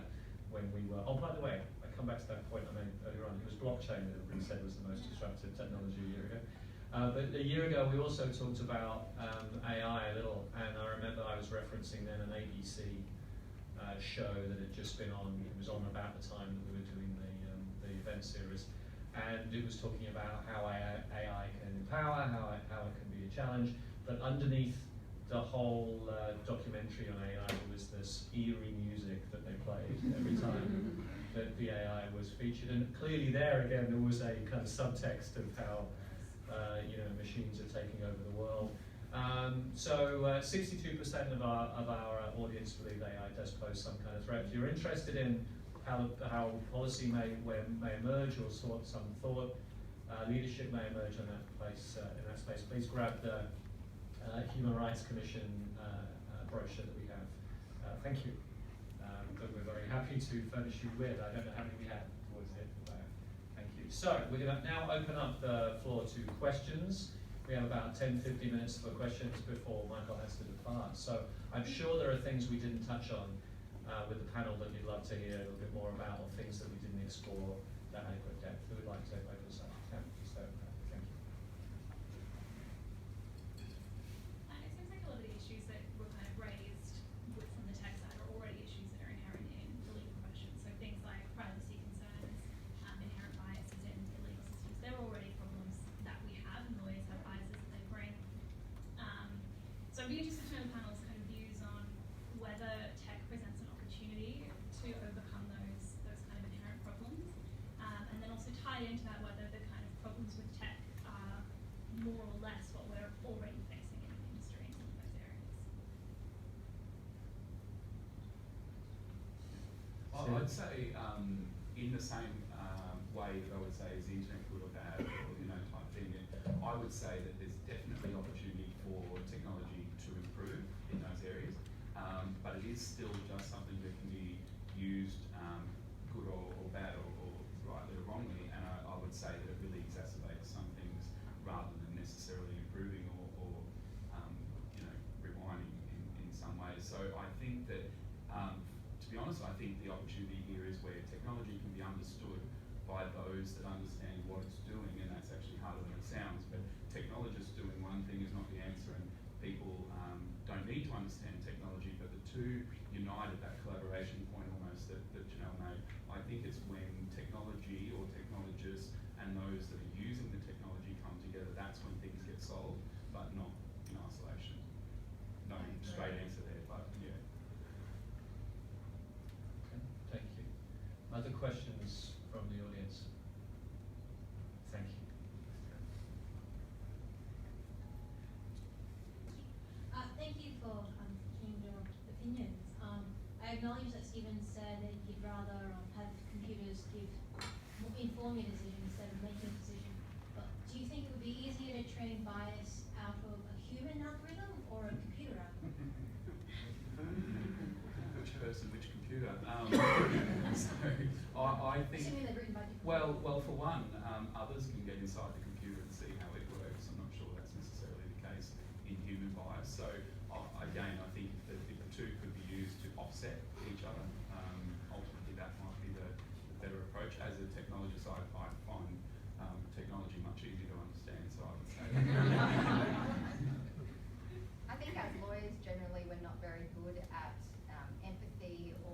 when we were. Oh, by the way, I come back to that point I made earlier on. It was blockchain that everybody said was the most disruptive technology a year ago. But a year ago, we also talked about AI a little, and I remember I was referencing then an ABC show that had just been on. It was on about the time that we were doing the event series, and it was talking about how AI can empower, how it can be a challenge. But underneath the whole documentary on AI was this eerie music that they played every time that the AI was featured, and clearly there again there was a kind of subtext of how machines are taking over the world. So 62% of our audience believe AI does pose some kind of threat. If you're interested in how policy may emerge or some thought leadership may emerge in that space, please grab the Human Rights Commission brochure that we have. Thank you. That we're very happy to furnish you with. I don't know how many we had towards the end of the day. Thank you. So we're going to now open up the floor to questions. We have about 10-15 minutes for questions before Michael has to depart. So I'm sure there are things we didn't touch on with the panel that you'd love to hear a little bit more about, or things that we didn't explore that adequate depth. Who would like to open us up? Thank you. It seems like a lot of the issues that were kind of raised from the tech side are already issues that are inherent in the legal profession. So things like privacy concerns, inherent biases in legal systems, they're already problems that we have, and lawyers have biases that they bring. So I'd be interested to know the panel's kind of views on whether tech presents an opportunity to overcome those kind of inherent problems, and then also tie into that whether the kind of problems with tech are more or less what we're already facing in the industry in some of those areas. I'd say in the same way that I would say is the internet good or bad, or type thing. I would say that there's definitely opportunity for technology to improve in those areas, but it is still just something that can be used good or bad or rightly or wrongly. And I would say that it really exacerbates some things rather than necessarily improving or rewinding in some ways. So I think that, to be honest, I think the opportunity here is where technology can be understood by those that understand what it's doing, and that's actually harder than it sounds. But technologists doing one thing is not the answer, and people don't need to understand technology, but the two united, that collaboration point almost that Janelle made. I think it's when technology or technologists and those that are using the technology come together, that's when things get solved, but not in isolation. No straight answer there, but yeah. Okay, thank you. Other questions from the audience? Thank you. Thank you for giving your opinions. I acknowledge that Stephen said that he'd rather have computers inform your decision instead of making a decision. But do you think it would be easier to train bias out of a human algorithm or a computer algorithm? Which person, which computer? So I think. Assuming they're written by different Well, for one, others can get inside the computer and see how it works. I'm not sure that's necessarily the case in human bias. So again, I think if the two could be used to offset each other, ultimately that might be the better approach. As a technologist, I find technology much easier to understand, so I would say. I think as lawyers generally we're not very good at empathy or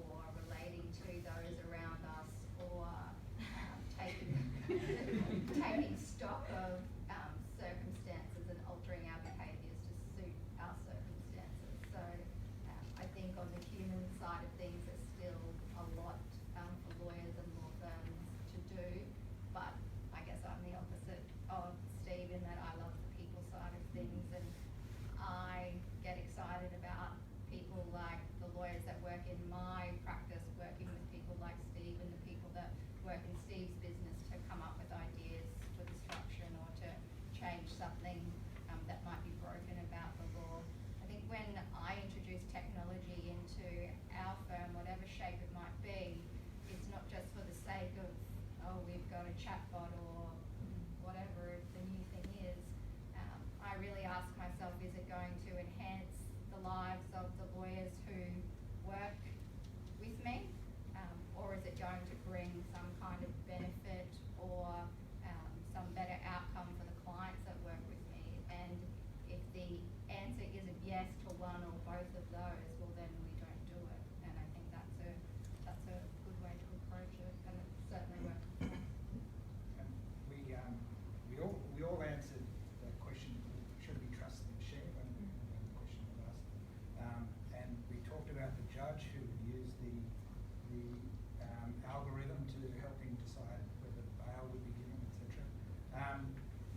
algorithm to helping decide whether bail would be given, etc.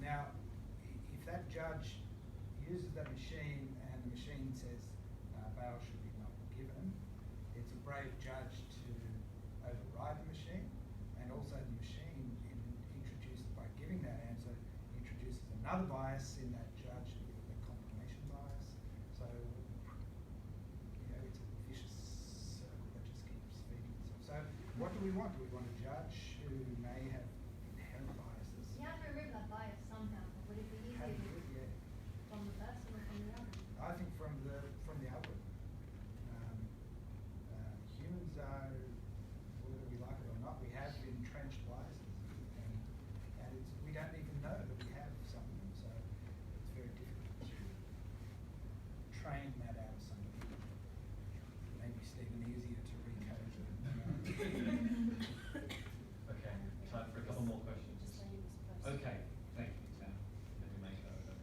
Now, if that judge uses that machine and the machine says bail should be not given, it's a brave judge to override the machine, and also the machine introduced by giving that answer introduces another bias in that judge, the confirmation bias. So it's a vicious circle that just keeps feeding itself. So what do we want? Do we want a judge who may have inherent biases? You have to remove that bias somehow. Would it be How do easier you do it? Yeah. from the person or from the other? I think from the algorithm. Humans are, whether we like it or not, we have entrenched biases, and we don't even know that we have some of them. So it's very difficult to train that out of somebody. Maybe Stephen easier to recode. Okay, time for a couple more questions. Just so you was Okay, thank you, Tam. Then we make that over.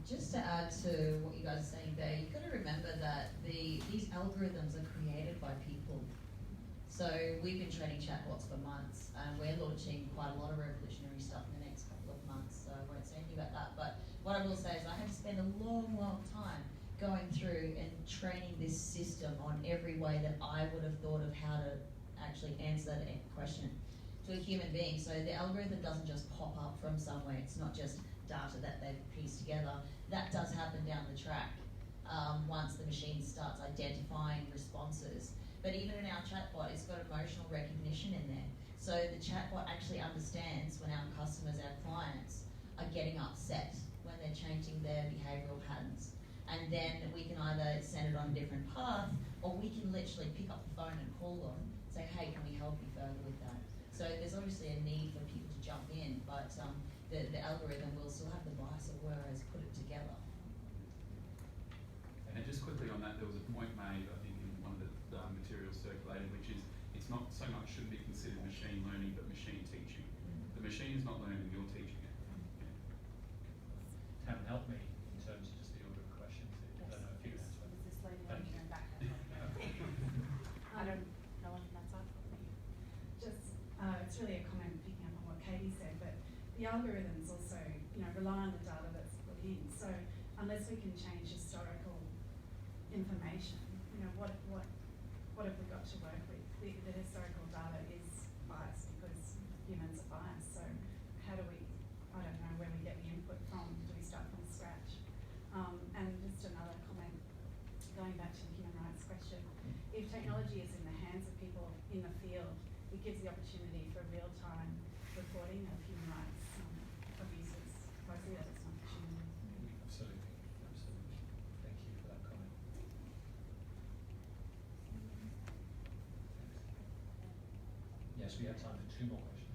Just to add to what you guys are saying there, you've got to remember that these algorithms are created by people. So we've been training chatbots for months, and we're launching quite a lot of revolutionary stuff in the next couple of months, so I won't say anything about that. But what I will say is I had to spend a long, long time going through and training this system on every way that I would have thought of how to actually answer that question to a human being. So the algorithm doesn't just pop up from somewhere. It's not just data that they've pieced together. That does happen down the track once the machine starts identifying responses. But even in our chatbot, it's got emotional recognition in there. So the chatbot actually understands when our customers, our clients, are getting upset, when they're changing their behavioural patterns. And then we can either send it on a different path, or we can literally pick up the phone and call them, say, hey, can we help you further with that? So there's obviously a need for people to jump in, but the algorithm will still have the bias of whereas put it together. And just quickly on that, there was a point made, I think, in one of the materials circulated, which is it's not so much shouldn't be considered machine learning, but machine teaching. The machine is not learning, you're teaching it. Tam, help me in terms of just the order of questions. I don't know if you can answer it. This lady Thank over you. here and back. I don't know on that side. It's really a comment picking up on what Katie said, but the algorithms also, rely on the data that's put in. So unless we can change historical information, what have we got to work with? The historical data is biased because humans are biased. So how do we, I don't know where we get the input from. Do we start from scratch? And just another comment, going back to the human rights question. If technology is in the hands of people in the field, it gives the opportunity for real-time reporting of human rights abuses. I see that as an opportunity. Absolutely, absolutely. Thank you for that comment. Yes, we have time for two more questions.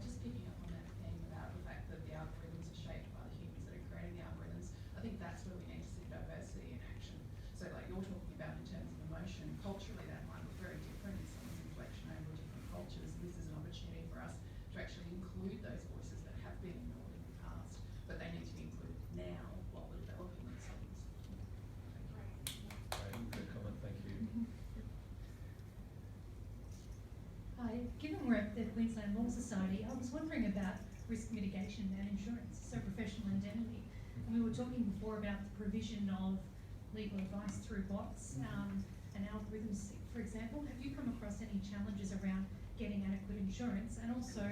Just picking up on that theme about the fact that the algorithms are shaped by the humans that are creating the algorithms, I think that's where we need to see diversity in action. So like you're talking about in terms of emotion, culturally that might look very different in someone's reflection over different cultures. This is an opportunity for us to actually include those voices that have been ignored in the past, but they need to be included now while we're developing these things. Very good comment, thank you. Hi, given we're at the Queensland Law Society, I was wondering about risk mitigation and insurance, so professional indemnity. And we were talking before about the provision of legal advice through bots and algorithms, for example. Have you come across any challenges around getting adequate insurance? And also,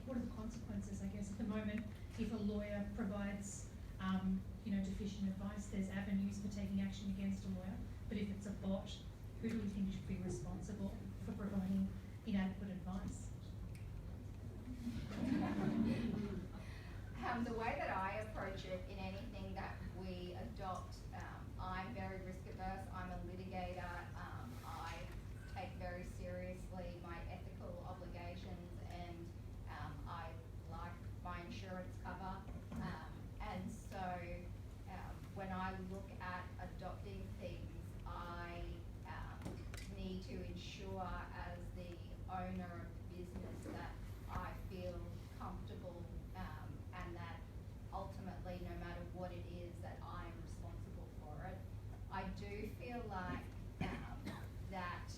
what are the consequences, I guess, at the moment, if a lawyer provides, deficient advice, there's avenues for taking action against a lawyer. But if it's a bot, who do we think should be responsible for providing inadequate advice? The way that I approach it in anything that we adopt, I'm very risk averse. I'm a litigator. I take very seriously my ethical obligations, and I like my insurance cover. And so when I look at adopting things, I need to ensure as the owner of the business that I feel comfortable and that ultimately, no matter what it is, that I'm responsible for it. I do feel like that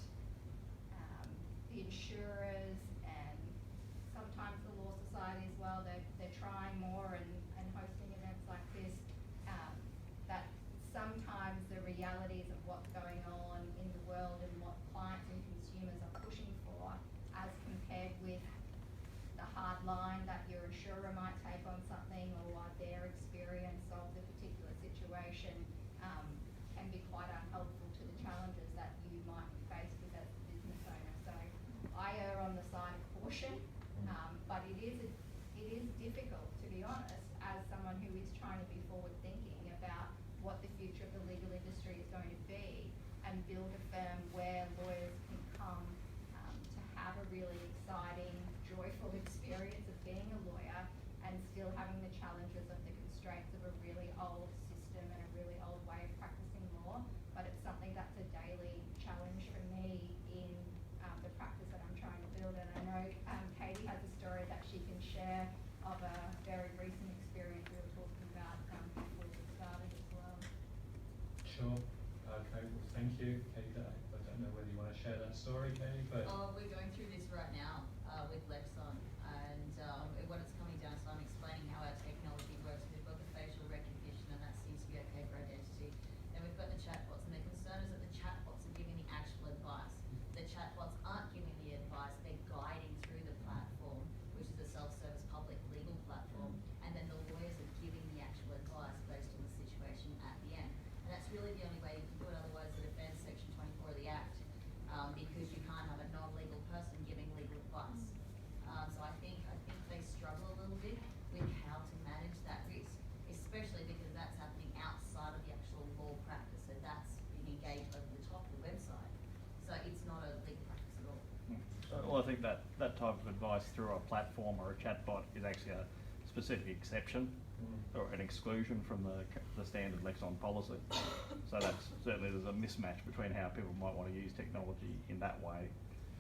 build a firm where lawyers can come to have a really exciting, joyful experience of being a lawyer and still having the challenges of the constraints of a really old system and a really old way of practicing law. But it's something that's a daily challenge for me in the practice that I'm trying to build. And I know Katie has a story that she can share of a very recent experience we were talking about before we started as well. Sure. Okay, well, thank you, Katie. I don't know whether you want to share that story, Katie, but... We're going through this right now with Lexon, and what it's coming down to, I'm explaining how our technology works. We've got the facial recognition, and that seems to be okay for identity. And we've got the chatbots, and the concern is that the chatbots are giving the actual advice. The chatbots aren't giving the advice, they're guiding through the platform, which is a self-service public legal platform, and then the lawyers are giving the actual advice based on the situation at the end. And that's really the only way you can do it, otherwise it offends Section 24 of the Act, because you can't have a non-legal person giving legal advice. So I think they struggle a little bit with how to manage that risk, especially because that's happening outside of the actual law practice. So that's being engaged over the top of the website. So it's not a legal practice at all. Well, I think that type of advice through a platform or a chatbot is actually a specific exception or an exclusion from the standard Lexon policy. So that's certainly, there's a mismatch between how people might want to use technology in that way.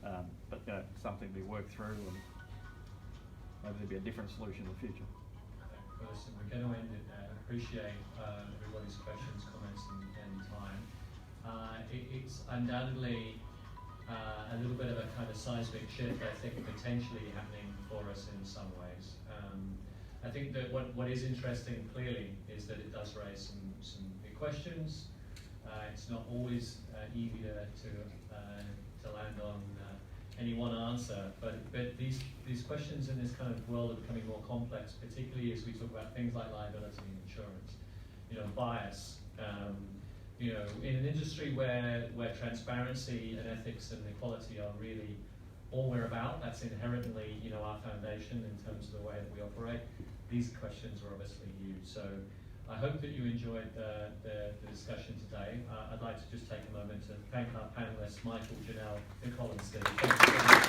But you know, something to be worked through, and maybe there'll be a different solution in the future. Listen, we're going to end it there. Appreciate everybody's questions, comments, and time. It's undoubtedly a little bit of a kind of seismic shift, I think, potentially happening for us in some ways. I think that what is interesting clearly is that it does raise some big questions. It's not always easy to land on any one answer, but these questions in this kind of world are becoming more complex, particularly as we talk about things like liability and insurance. You know, bias. You know, in an industry where transparency and ethics and equality are really all we're about, that's inherently, you know, our foundation in terms of the way that we operate. These questions are obviously huge. So I hope that you enjoyed the discussion today. I'd like to just take a moment to thank our panelists, Michael, Janelle, Nicole and Steve. Thank you very much.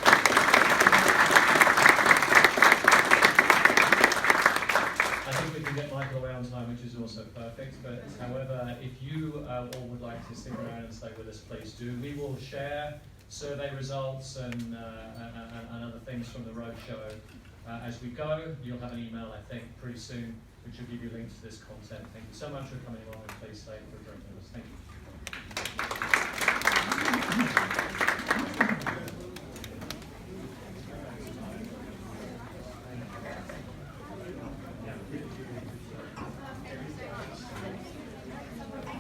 I think we can get Michael around time, which is also perfect. But however, if you all would like to stick around and stay with us, please do. We will share survey results and other things from the roadshow as we go. You'll have an email, I think, pretty soon, which will give you links to this content. Thank you so much for coming along, and please stay for joining us. Thank you.